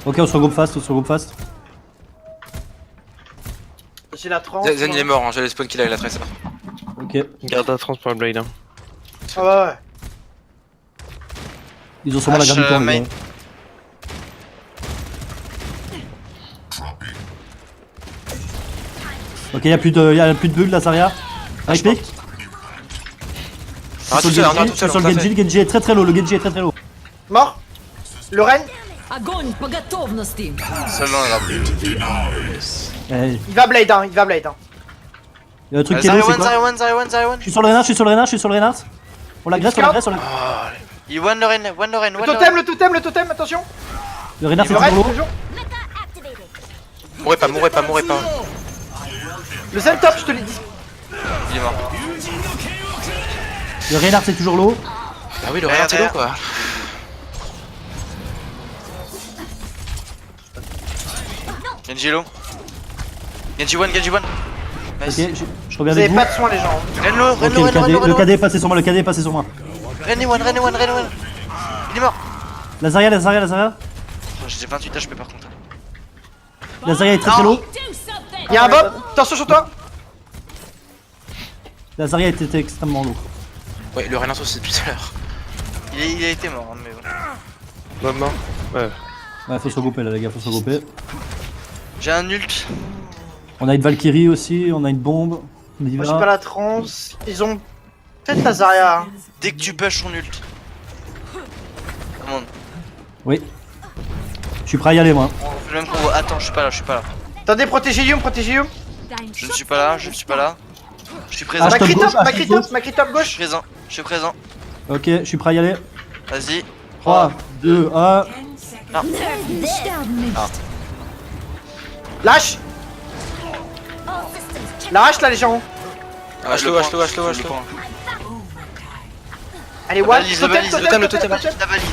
Ok, on se regroupe fast, J'ai la 30. Zen il est mort, hein. J'allais spawn kill avec la Tracer. Ok, Garde la trans pour la Blade. Hein. Ah ouais. ils ont sûrement la Hache, garde du temps, les main. gars. Ok, y'a plus de bulles là, Zarya. Avec pique. Ah, tout seul, tout seul, Sur on le t'a Genji, fait. le Genji est très low, le Genji est très low. Mort. Le Ren, Огонь по готовности. Seul dans la Eh, il va blade, hein. y'a un truc qui est low, c'est quoi Zarya. Je suis sur le Reinhardt. On l'agresse. Il one le Ren. Le totem, attention. Le Reinhardt c'est Le Ren, toujours low. toujours. Mourrez pas. Le Zen top, je te l'ai dit. Il est mort. Le Reinhardt c'est toujours low. Ah oui, le Reinhardt c'est low quoi. Genji low. Genji one. Ok, Nice. je Vous reviens avez avec vous. pas de soin, les gens. Ren low, Ok, le KD est passé sur moi, Il Ren one. Il est mort. La Zarya. Oh, j'ai 28 HP par contre. La Zarya est très low. Il y a un Bob, attention sur toi. La Zarya était extrêmement low. Ouais, le Reinhardt aussi depuis tout à l'heure. Il a été mort, hein, mais bon. Mort. Ouais. Ouais, faut se regrouper là, les gars, J'ai un ult. On a une Valkyrie aussi, on a une bombe. On y Moi, va. j'ai pas la trans. Ils ont peut-être la Zarya. Hein. Dès que tu push son ult. Come on. Oui. Je suis prêt à y aller, moi. On fait le même combo. Attends, je suis pas là. Attendez, protégez Yum. Je ne suis pas là. Je suis présent. Ah, je Macri top top, gauche, Macri top Je gauche. suis présent. Ok, je suis prêt à y aller. Vas-y. 3, 2, 1. 10 seconds. Helden sterben nicht. Lâche. Lâche là, les gens. H-low. Allez, La one. valise, Totem. La valise.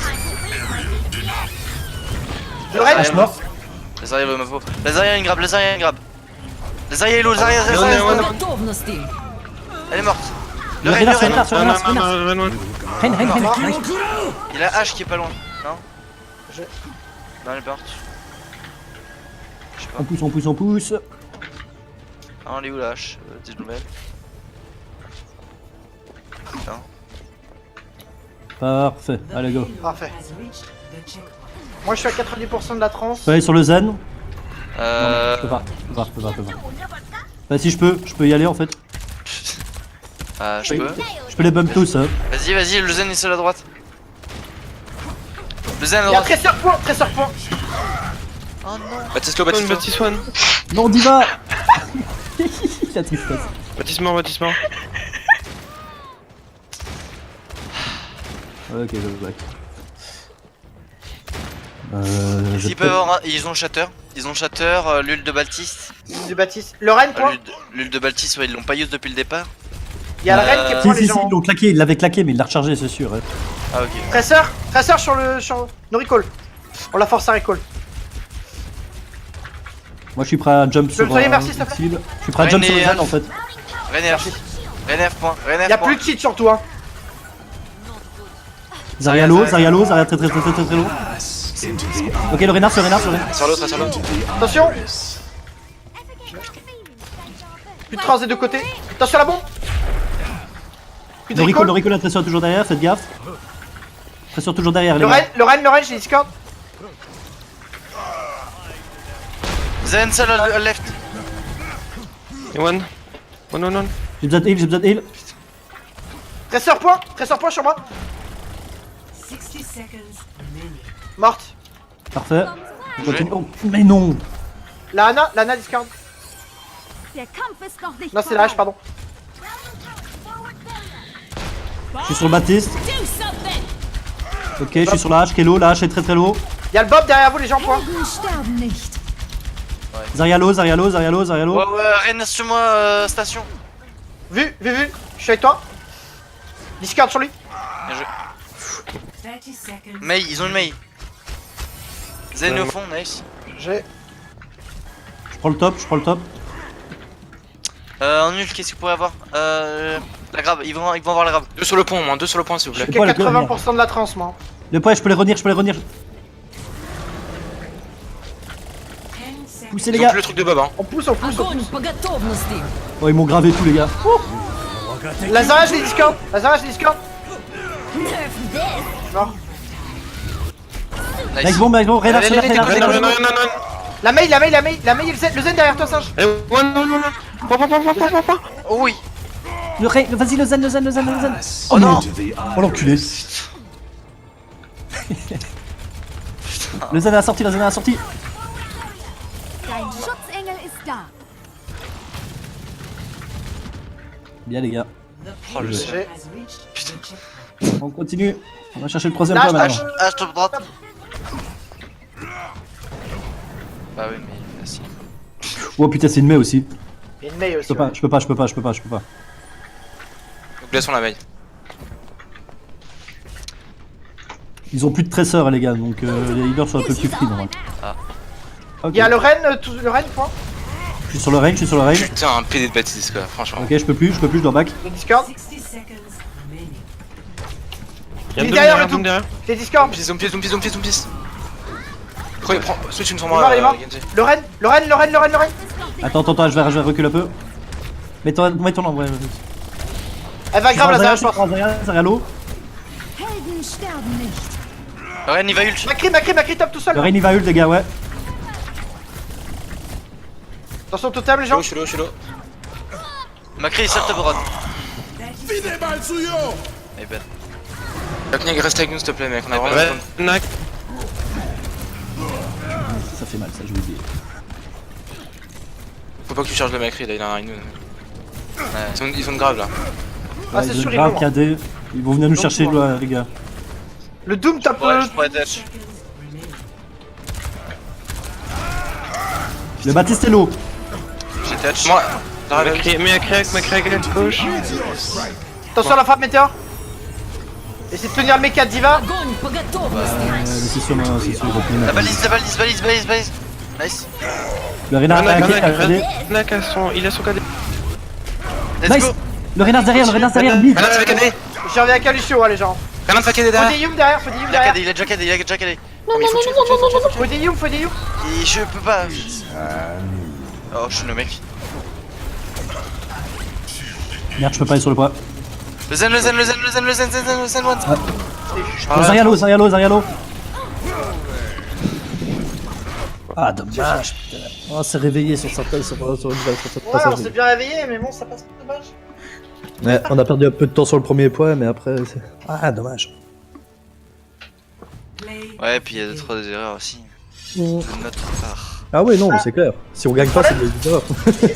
Le Ren. H mort. La Zarya veut ma peau. La Zarya a une grab. La Zarya est low. Zarya. По готовности. Elle est morte. Le Ren, Reinhardt, le Ren. Reinhardt. Il a H qui est pas loin. Non. Non, elle est morte. Je sais pas. On pousse. Ah, elle est où la H? Des nouvelles. Putain. Parfait, allez go. Parfait. Has reached the checkpoint. Moi, je suis à 90% de la trans. Je peux aller sur le Zen. Non, Euh. je peux pas. Bah si je peux y aller en fait. Ah, je peux. Je peux les bump tous. Hein. Vas-y, le Zen est seul à droite. Le Zen à Il y a droite. Tracer point. Oh non. Baptiste Baptiste one. Non, Diva. La tristesse. Baptiste mort. Ok, je back. S'ils peuvent avoir... Ils ont Shatter. L'ult de Baltiste. De Baptiste. Le Ren point. L'ult de Baltiste, ouais, ils l'ont pas use depuis le départ. Il y a le Ren qui est point, les Si, gens. ils l'ont claqué, il l'avait claqué, mais il l'a rechargé, c'est sûr. Ouais. Ah, ok. Tracer sur le. No recall. On la force à recall. Moi je suis prêt à jump sur soyez merci, s'il te plaît. cible. Je suis prêt à jump sur le Zen en fait. Renef point. Il y a plus de cheat surtout, hein. Zarya low, Zarya très low. Ok, le Reinhardt. Sur l'autre. Attention. Plus de trans des deux côtés. Attention à la bombe. Plus de Le recall. recall, la pression toujours derrière, faites gaffe. Pression toujours derrière, les Le gars. Ren, j'ai Discord. Zen seul à left. One. One. J'ai besoin de heal, j'ai besoin de heal. Tresseur point sur moi. 60 seconds remaining. Morte. Parfait. Je continue. Oh, mais non. La Ana discount. Non, c'est la hache, pardon. Je suis sur le Baptiste. Do something! Ok, je suis sur la hache qui est low. La hache est très low. Y'a le Bob derrière vous, les gens, point. Helden sterben nicht. Zarya low. Ouais, Ren sur moi, station. Vu. Je suis avec toi. Discount sur lui. Bien joué. 30 seconds. Mei, ils ont une Mei. Zen au fond, nice. J'ai. Je prends le top. En nul, qu'est-ce qu'il pourrait avoir la grab, ils vont avoir la grab. 2 sur le pont, moins 2 sur le point, s'il vous plaît. J'ai pas le 80% de la trans, moi. Le point, je peux les revenir. 10 seconds. Poussez les Ils ont gars. plus le truc de Bob, hein. On pousse. Огонь по готовности. Oh, ils m'ont gravé tous les gars. La Zarya, je l'ai discount. Mort. Nice. Mec bon, Reynard, Allez, allez, Reynard. Non. La Mei et le Zen derrière toi, singe. One. Point. Oh oui. Vas-y, le zen. Oh non. Oh l'enculé. Le zen a sorti. Dein Schutzengel ist da. Bien les gars. Oh le J'ai. On continue. On va chercher le troisième Lâche, point maintenant. Ah, stop droite. Bah oui, mais facile. Oh putain, c'est une Mei aussi. Il y a une Mei aussi. Je peux pas. Donc laissons la veille. Ils ont plus de tresseurs les gars, donc les healers sont un peu plus free normalement. Ah. Ok. Il y a le Ren, point. Je suis sur le range. Putain, un PD de bêtises, quoi, franchement. Ok, je peux plus, je dois back. Le discount. 60 seconds remaining. Y'a Il un est derrière le Doom tout. derrière. Les discount. Zombie. Prends, switch une sur Il moi, est mort. Genji. Le Ren. Attends, je vais reculer un peu. Mets-toi en vrai. Elle va grave la Zarya, je pense. Zarya low. Helden sterben nicht. Ren, il va ult. Macri top tout seul. Le rain il va ult les gars, ouais. Attention totem, les gens. Je suis low. Macri, il sort top droite. Eh ben. Kniag, reste avec nous, s'il te plaît, mec. On a vraiment Ouais. besoin Nak. Ça fait mal, ça, je vous le dis. Faut pas que tu charges le Macri, là, il en a une. Ils sont grave là. Ah, c'est ils ont sûr, ils grave vont. KD. Ils vont venir nous Donc, chercher, bon. là, les gars. Le Doom top. Ouais, je pourrais touch. Le Baptiste est low. J'ai touch. Moi, Macri, gauche. Attention à la frappe météore. Essayez de tenir le mecha de Diva. Огонь по готовности. C'est sûr, il va finir. La balise. Nice. Le Reynard a KD. Nak il a son KD. Let's Nice. go. Le Reynard derrière, bim. Renan, ça fait KD. J'en reviens à Lucio, les gens. Renan, fait KD Faut derrière. des Yum derrière. Il a déjà KD. Faut des Yum. Et je peux pas. Oh, je suis le mec. Merde, je peux pas aller sur le poids. Le zen one. Zarya low. Ah, dommage. Putain. Oh, c'est réveillé sur cette Ouais, on s'est bien réveillé, mais bon, ça passe pas dommage. Ouais, on a perdu un peu de temps sur le premier point, mais après, c'est... Ah, dommage. Ouais, puis il y a 2-3 erreurs aussi. De notre part. Ah ouais, non, mais c'est clair. Si on gagne pas, c'est des erreurs.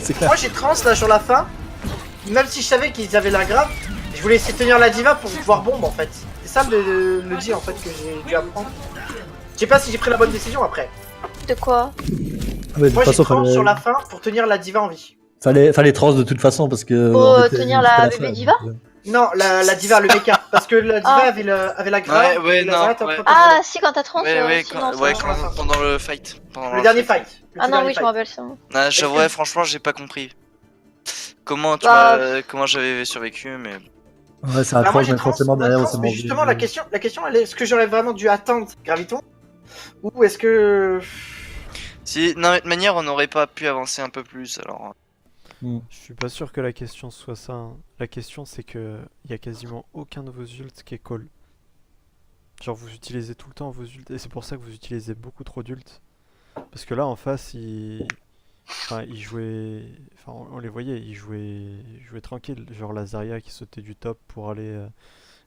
C'est clair. Moi, j'ai trans là sur la fin. Même si je savais qu'ils avaient la grave, je voulais essayer de tenir la Diva pour pouvoir bombe en fait. C'est ça le dit en fait que j'ai dû apprendre. Je sais pas si j'ai pris la bonne décision après. De quoi? Ah ouais, de Moi, toute j'ai façon, trans sur la fin pour tenir la Diva en vie. fallait trans de toute façon, parce que... Pour on était- tenir c'était la fin, bébé Diva donc, Non, la Diva, le mecha. Parce que la Diva Ah. avait la grave. Ouais, et la non, Zarya était en ouais. train de Ah, si, quand t'as 30, Ouais, sinon, pendant le fight. Le dernier fight. Le Ah tout non, dernier oui, je me fight. rappelle ça. Ah, j'avoue, franchement, j'ai pas compris. Comment Bah, comment j'avais survécu, mais. Ouais, ça a Bah, moi, trans, j'ai mais trans, forcément derrière, on trans, s'est mais mangé. justement, la question, elle est est-ce que j'aurais vraiment dû attendre Graviton? Ou est-ce que. Si, non, de toute manière, on n'aurait pas pu avancer un peu plus, alors. Je suis pas sûr que la question soit ça, hein. La question c'est que y a quasiment aucun de vos ults qui est call. Genre vous utilisez tout le temps vos ults et c'est pour ça que vous utilisez beaucoup trop d'ults. Parce que là en face Enfin, ils jouaient. Enfin, on les voyait, ils jouaient tranquille. Genre la Zarya qui sautait du top pour aller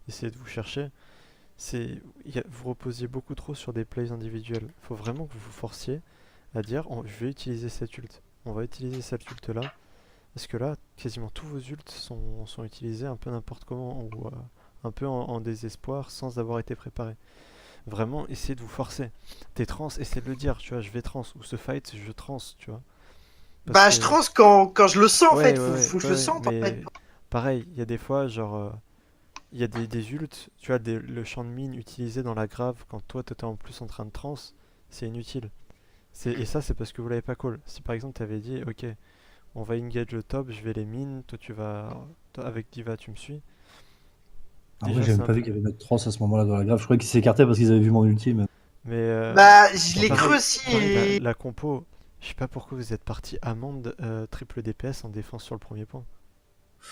essayer de vous chercher. Vous reposiez beaucoup trop sur des plays individuels. Faut vraiment que vous vous forciez à dire je vais utiliser cette ult. On va utiliser cette ult là. Parce que là, quasiment tous vos ults sont utilisés un peu n'importe comment ou un peu en désespoir sans avoir été préparés. Vraiment, essayez de vous forcer. T'es trans, essayez de le dire, tu vois, je vais trans. Ou ce fight, je trans, tu vois. Bah, je trans quand je le sens, en Ouais, fait. ouais, Faut que je ouais, le sente, en mais fait. pareil, il y a des fois, genre, il y a des ults, tu vois, le champ de mine utilisé dans la grave quand toi t'étais en plus en train de trans, c'est inutile. Et ça, c'est parce que vous l'avez pas call. Si par exemple t'avais dit, ok, on va engage le top, je vais les mines, toi avec Diva tu me suis. Ah Déjà, ouais, j'avais c'est un pas vu peu- qu'il y avait notre trans à ce moment-là dans la grave. Je croyais qu'ils s'écartaient parce qu'ils avaient vu mon ulti. Mais... Mais Bah, je l'ai pareil- cru aussi. pareil, Et... la compo, je sais pas pourquoi vous êtes parti amende triple DPS en défense sur le premier point.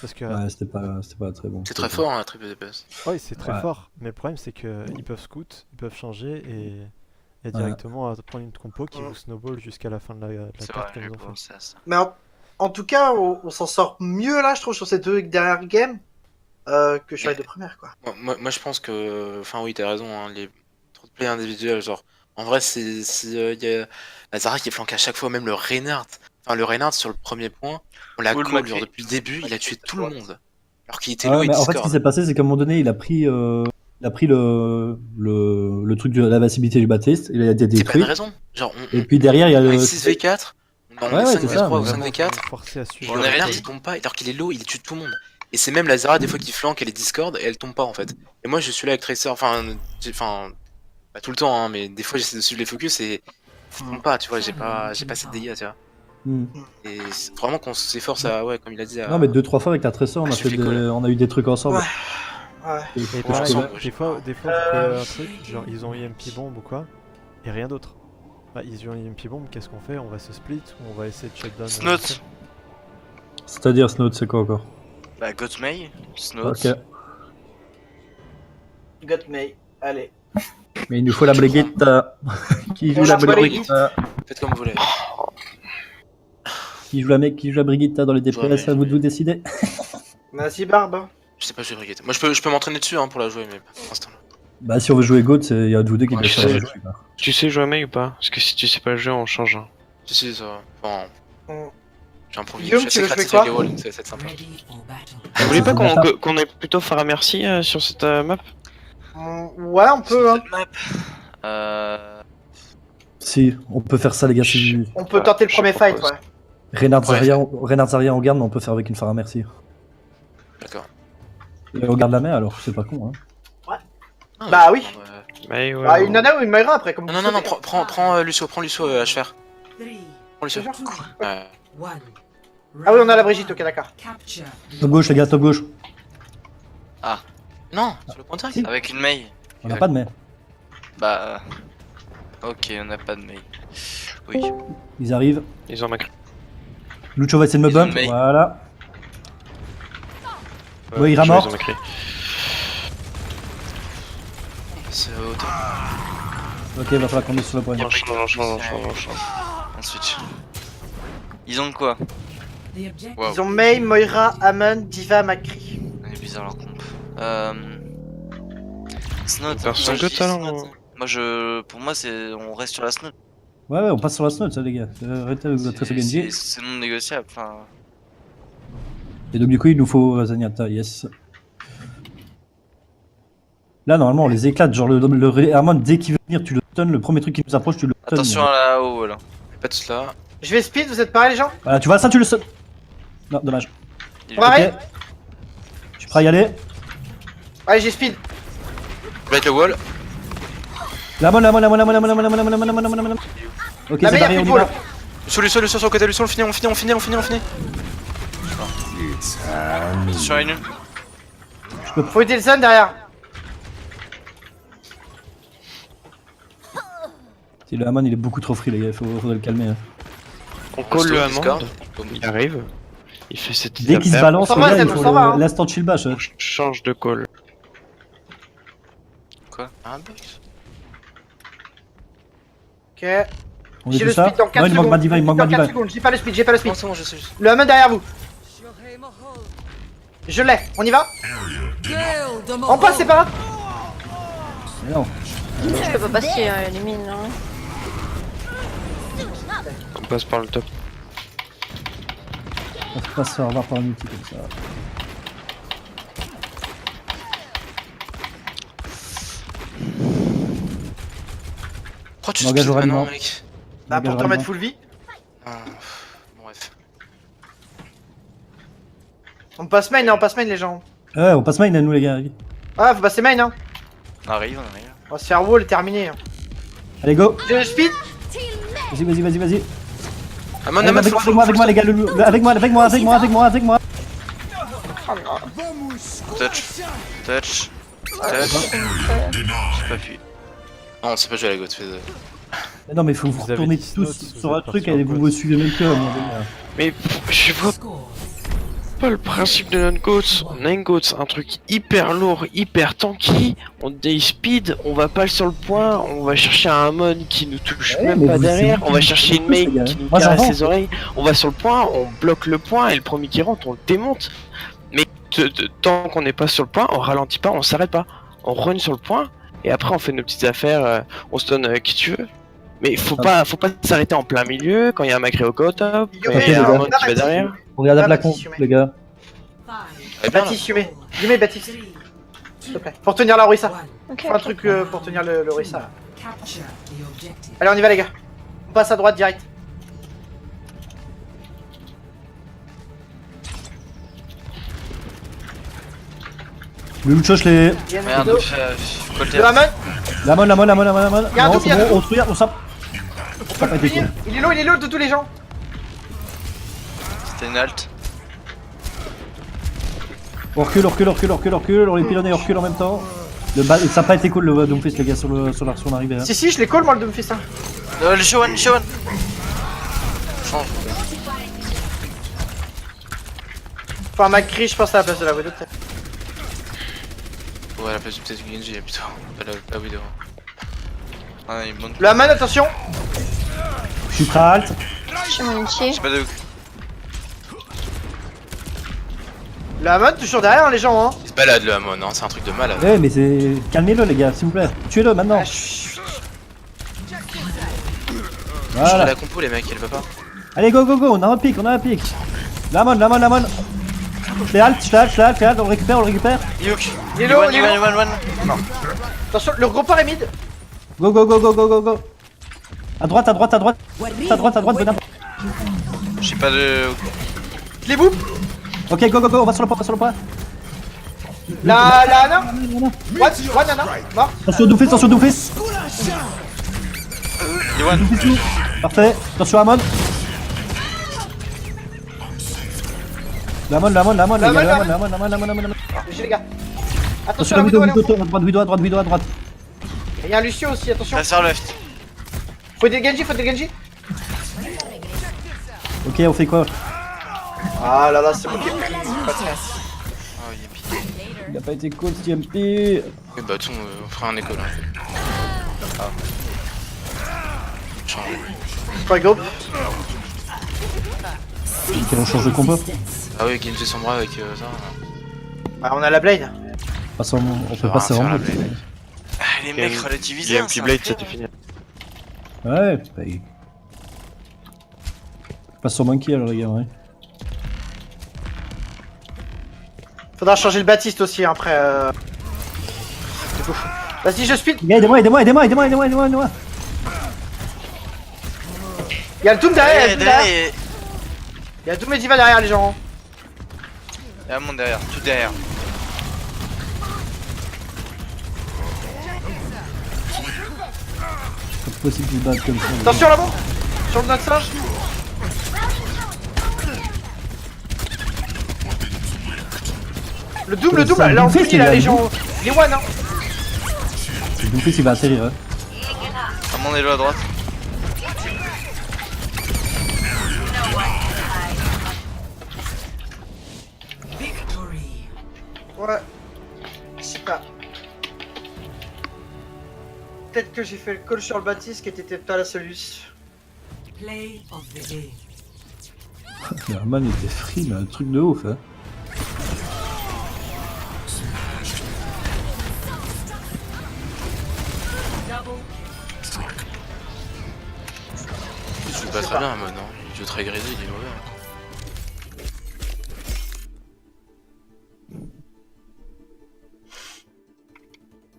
Parce que Ouais, c'était pas très bon. C'est très fort, hein, un triple DPS. ouais, c'est très Ouais. fort, mais le problème c'est que ils peuvent scout, ils peuvent changer et directement à prendre une compo qui vous snowball jusqu'à la fin de la C'est carte vrai, comme j'ai ils ont fait. pensé à ça. Mais en tout cas, on s'en sort mieux là, je trouve, sur ces deux dernières games que sur les deux premières, quoi. Moi, je pense que. Enfin, oui, t'as raison, hein, les trop de plays individuels. Genre, en vrai, il y a la Zarya qui flanque à chaque fois, même le Reinhardt. Enfin, le Reinhardt sur le premier point, on l'a Ou le call, Macri. genre, depuis le début, il a tué tout le monde. Alors qu'il était Ah low ouais, et mais en fait, ce qui Discord. s'est passé, c'est qu'à un moment donné, il a pris le truc de l'invincibilité du Baptiste, il a été C'est pas détruit. une raison. Genre, Et puis derrière, il y a on est le. 6v4, on Ouais, est ouais, 5v3 c'est ça, ou mais- 5v4. Vous forcez à Et suivre. le est Reinhardt ready. il tombe pas, alors qu'il est low, il tue tout le monde. Et c'est même la Zarya des fois qui flanque, elle est Discord et elle tombe pas en fait. Et moi je suis là avec Tracer, pas tout le temps, hein, mais des fois j'essaie de suivre les focus et ça tombe pas, tu vois, j'ai pas assez de dégâts, tu vois. Hmm. Et vraiment qu'on s'efforce à, ouais, comme il a dit, à. Non, mais 2-3 fois avec ta Tracer, Ah, je fais on a eu des trucs ensemble. Ouais. Ouais. Et- Et Ouais, pareil, ensemble, des j'ai fois, pas- des fois vous collez un truc, genre ils ont eu MP bomb ou quoi, et rien d'autre. Bah, ils ont eu MP bomb, qu'est-ce qu'on fait? On va se split ou on va essayer de shutdown Snot. C'est-à-dire, Snow, c'est quoi encore? Bah, Gottmei, Snot. Ok. Got May. Allez. Mais il nous faut la Brigitte. Qui joue la cherche pas les Brigitte? Faites comme vous voulez. Qui joue la Brigitte dans les DPS? À vous de vous décider. Vas-y, Barbe. Je sais pas jouer Brigitte. Moi je peux m'entraîner dessus hein, pour la jouer, mais pas pour l'instant. Bah, si on veut jouer Goat, il y a de vous deux qui Ouais, doivent je savoir sais. jouer. Quoi. Tu sais jouer à Mei ou pas? Parce que si tu sais pas jouer, on change. Hein. Si, ça va. Enfin, Mm. j'ai un profil. Guillaume, Je tu suis veux assez jouer créatif quoi avec les walls, c'est sympa. Vous voulez pas D'accord. qu'on ait plutôt Faramercy sur cette map? Ouais, on peut, hein. Cette map. Si, on peut faire ça, les gars. Si... On peut Ouais, tenter le je premier fight, propose. ouais. Reinhardt Ouais. Zarya en garde, mais on peut faire avec une Farah Merci. D'accord. Et on garde la main alors, c'est pas con. Hein. Ah, Bah je oui. prends, Mais ouais, Bah, ouais. une Nana ou une Mayra après, comme Non, vous non, non, souhaitez. prends Lucio, HFR. Prends Lucio. Ouais. Ah oui, on a la Brigitte, ok, d'accord. Top gauche, les gars, top gauche. Non, sur le pointeur. Si. Avec une Mei. On n'a pas de main. Bah. Ok, on n'a pas de Mei. Oui. Ils arrivent. Ils ont Macri. Lucho va essayer de me Ils ont bump. une main. Voilà. Ouais, Oui, il je vois, ramorte. ils ont Macri. C'est au top. Ok, va falloir qu'on est sur le point. On change. Ensuite. Ils ont quoi? Wow. Ils ont May, Moira, Amon, Diva, Macri. Elle est bizarre leur comp. Snot. Faire son moi, je gut, dis alors, Snot. Moi pour moi c'est, on reste sur la Snot. Ouais, on passe sur la snow, ça, les gars. Arrêtez avec votre Genji. C'est non négociable. Enfin, Et donc, du coup, il nous faut Zenyatta, yes. Là, normalement, on les éclate. Genre, le Herman, dès qu'il veut venir, tu le stun. Le premier truc qui nous approche, tu le stun. attention à la haut là. Pas de cela. Je vais speed, vous êtes pareil, les gens? Voilà, tu vois ça, tu le stun. Non, dommage. Il- Pareil. Ok. Je suis prêt à y aller. Allez, j'ai speed. Je vais être le wall. La bonne. Ok, La c'est meilleure barré, on y people. va. Lucio sur le côté, Lucio, on finit. Attention à une. Faut aider le Zan derrière. Si le Haman, il est beaucoup trop free, les gars. Faudrait le calmer. Hein. On colle le Discord. Hammond. Il arrive. Il fait cette Dès qu'il se balance, On s'en les va, gars, Zen, il on faut s'en va, hein. l'instant chill bash. On change de call. Quoi? Un box. Ok. On est J'ai le tous là. speed dans 4 Non, il secondes. manque ma diva, il manque ma Dans 4 diva. secondes, j'ai pas le speed, j'ai pas le speed. Non, c'est bon, je sais. Le Hammond derrière vous. Je l'ai, on y va? On passe, c'est pas grave. Mais non. Je peux pas passer les mines. Hein. On passe par le top. On peut pas se faire avoir par un outil comme ça. Pourquoi tu Langage speed oral maintenant, mort. mec? Bah, pour te Engagement. remettre full vie. Ah, bon, bref. On passe main, hein, on passe main, les gens. Ouais, on passe main à nous, les gars. Ah, faut passer main, hein. On arrive, on arrive. On va se faire wall et terminer. Hein. Allez, go. J'ai le speed. Vas-y. Amon, Allez, Amon, avec moi, les gars. Avec moi. Touch. J'ai pas fui. Non, on sait pas jouer à la goth. Mais non, mais faut vous Vous avez retourner 10 tous notes, vous sur un êtes truc partis et en vous cause. me suivez même plus à un moment donné, là. Mais je vois pas le principe de notre GOATS. On a une GOATS, un truc hyper lourd, hyper tanky. On day speed, on va pas sur le point, on va chercher un Amon qui nous touche Ouais, même mais pas vous- derrière, c'est on va vous- chercher une c'est vous, les main gars. qui nous Moi, caresse j'entends. ses oreilles, on va sur le point, on bloque le point et le premier qui rentre, on le démonte. Mais tant qu'on n'est pas sur le point, on ralentit pas, on s'arrête pas. On run sur le point et après on fait nos petites affaires, on se donne qui tu veux. Mais faut pas s'arrêter en plein milieu quand il y a un macré au top, quand il y a Ok, un les Amon gars. qui va derrière. On regarde Ah, la con, Baptiste, les gars. Eh bien, Baptiste, Yumé, Baptiste. S'il te plaît. Pour tenir la Orisa. Ok. Faut un truc pour tenir le Orisa là. Allez, on y va, les gars. On passe à droite direct. Le Lucho, je l'ai. Merde, côté. Le Hammond, La monne. Y a un Non, double, c'est y a un bon, on se regarde, on s'en. on peut le finir. Il est low de tous les gens. C'était une halte. On recule, on les pilonne et on recule en même temps. Ça n'a pas été cool le Doomfist, les gars, sur son arrivée. Hein. Si, je les call, moi, le Doomfist. Hein. Le Showan. Change. Faut un McCree, je pense, à la place de la Widow. peut-être. Ouais, à la place du peut-être Genji, plutôt. Pas la Widow. Ah, il monte. Le Hammond, attention. Je suis prêt à halt. Je suis mon ulti. J'ai pas de hook. Le Hammond, toujours derrière, hein, les gens. Hein. Il se balade le Amon, hein, c'est un truc de malade. Ouais, mais c'est. Calmez-le, les gars, s'il vous plaît. Tuez-le maintenant. Ah, chut. Je fais Voilà. la compo, les mecs, elle va pas. Allez, go, on a un pic. La monne. Je l'ai halt, on le récupère. Youk. Il est low, il est low. One. Attention, le gros port est mid. Go. À droite, venez. J'ai pas de hook. Je les boop. Ok, go, on va sur le point. La Ana. One Ana. Mort. Attention Doomfist. Yowan. Parfait. Attention Amon. La monne. J'ai les gars. Attention Attention, la la Widow, elle est en Widow fond. à droite. Il y a un Lucio aussi, attention. Passe sur left. Faut des Genji. Ok, on fait quoi? Ah là, c'est bon. Oh, il est pire. Il a pas été cool, TMP. Oui, bah, tout, on fera un écho là. Change. Pas groupe. Ok, on change de combo. Ah oui, Genji son bras avec ça. Ah, on a la Blade. On peut passer en faire la mode. blade. Ah, les mecs relativisés. EMP Blade, c'était fini. Ouais, bah, il passe sur Monkey alors les gars, ouais. Faudra changer le Baptiste aussi après. Du coup. Vas-y, je speed. Les gars, aidez-moi. Il y a le Doom derrière. Il y a le Doom et Diva derrière, les gens. Il y a un monde derrière, tout derrière. C'est pas possible qu'ils se battent comme ça. les gars. Attention là-bas. Sur le notre singe. Le Doom, C'est un là on Doomfist, finit là, il y a les un gens. Les one, hein. Le Doomfist il va atterrir. Hein. Un monde est là à droite. Ouais. Je sais pas. Peut-être que j'ai fait le call sur le Baptiste qui était pas la solution. Play of the game. Mais Herman était free, mais un truc de ouf, hein. Il joue pas très bien, Amon, hein. Il joue très grisé, il est mauvais. Hein.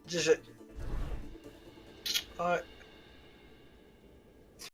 GG. Ouais.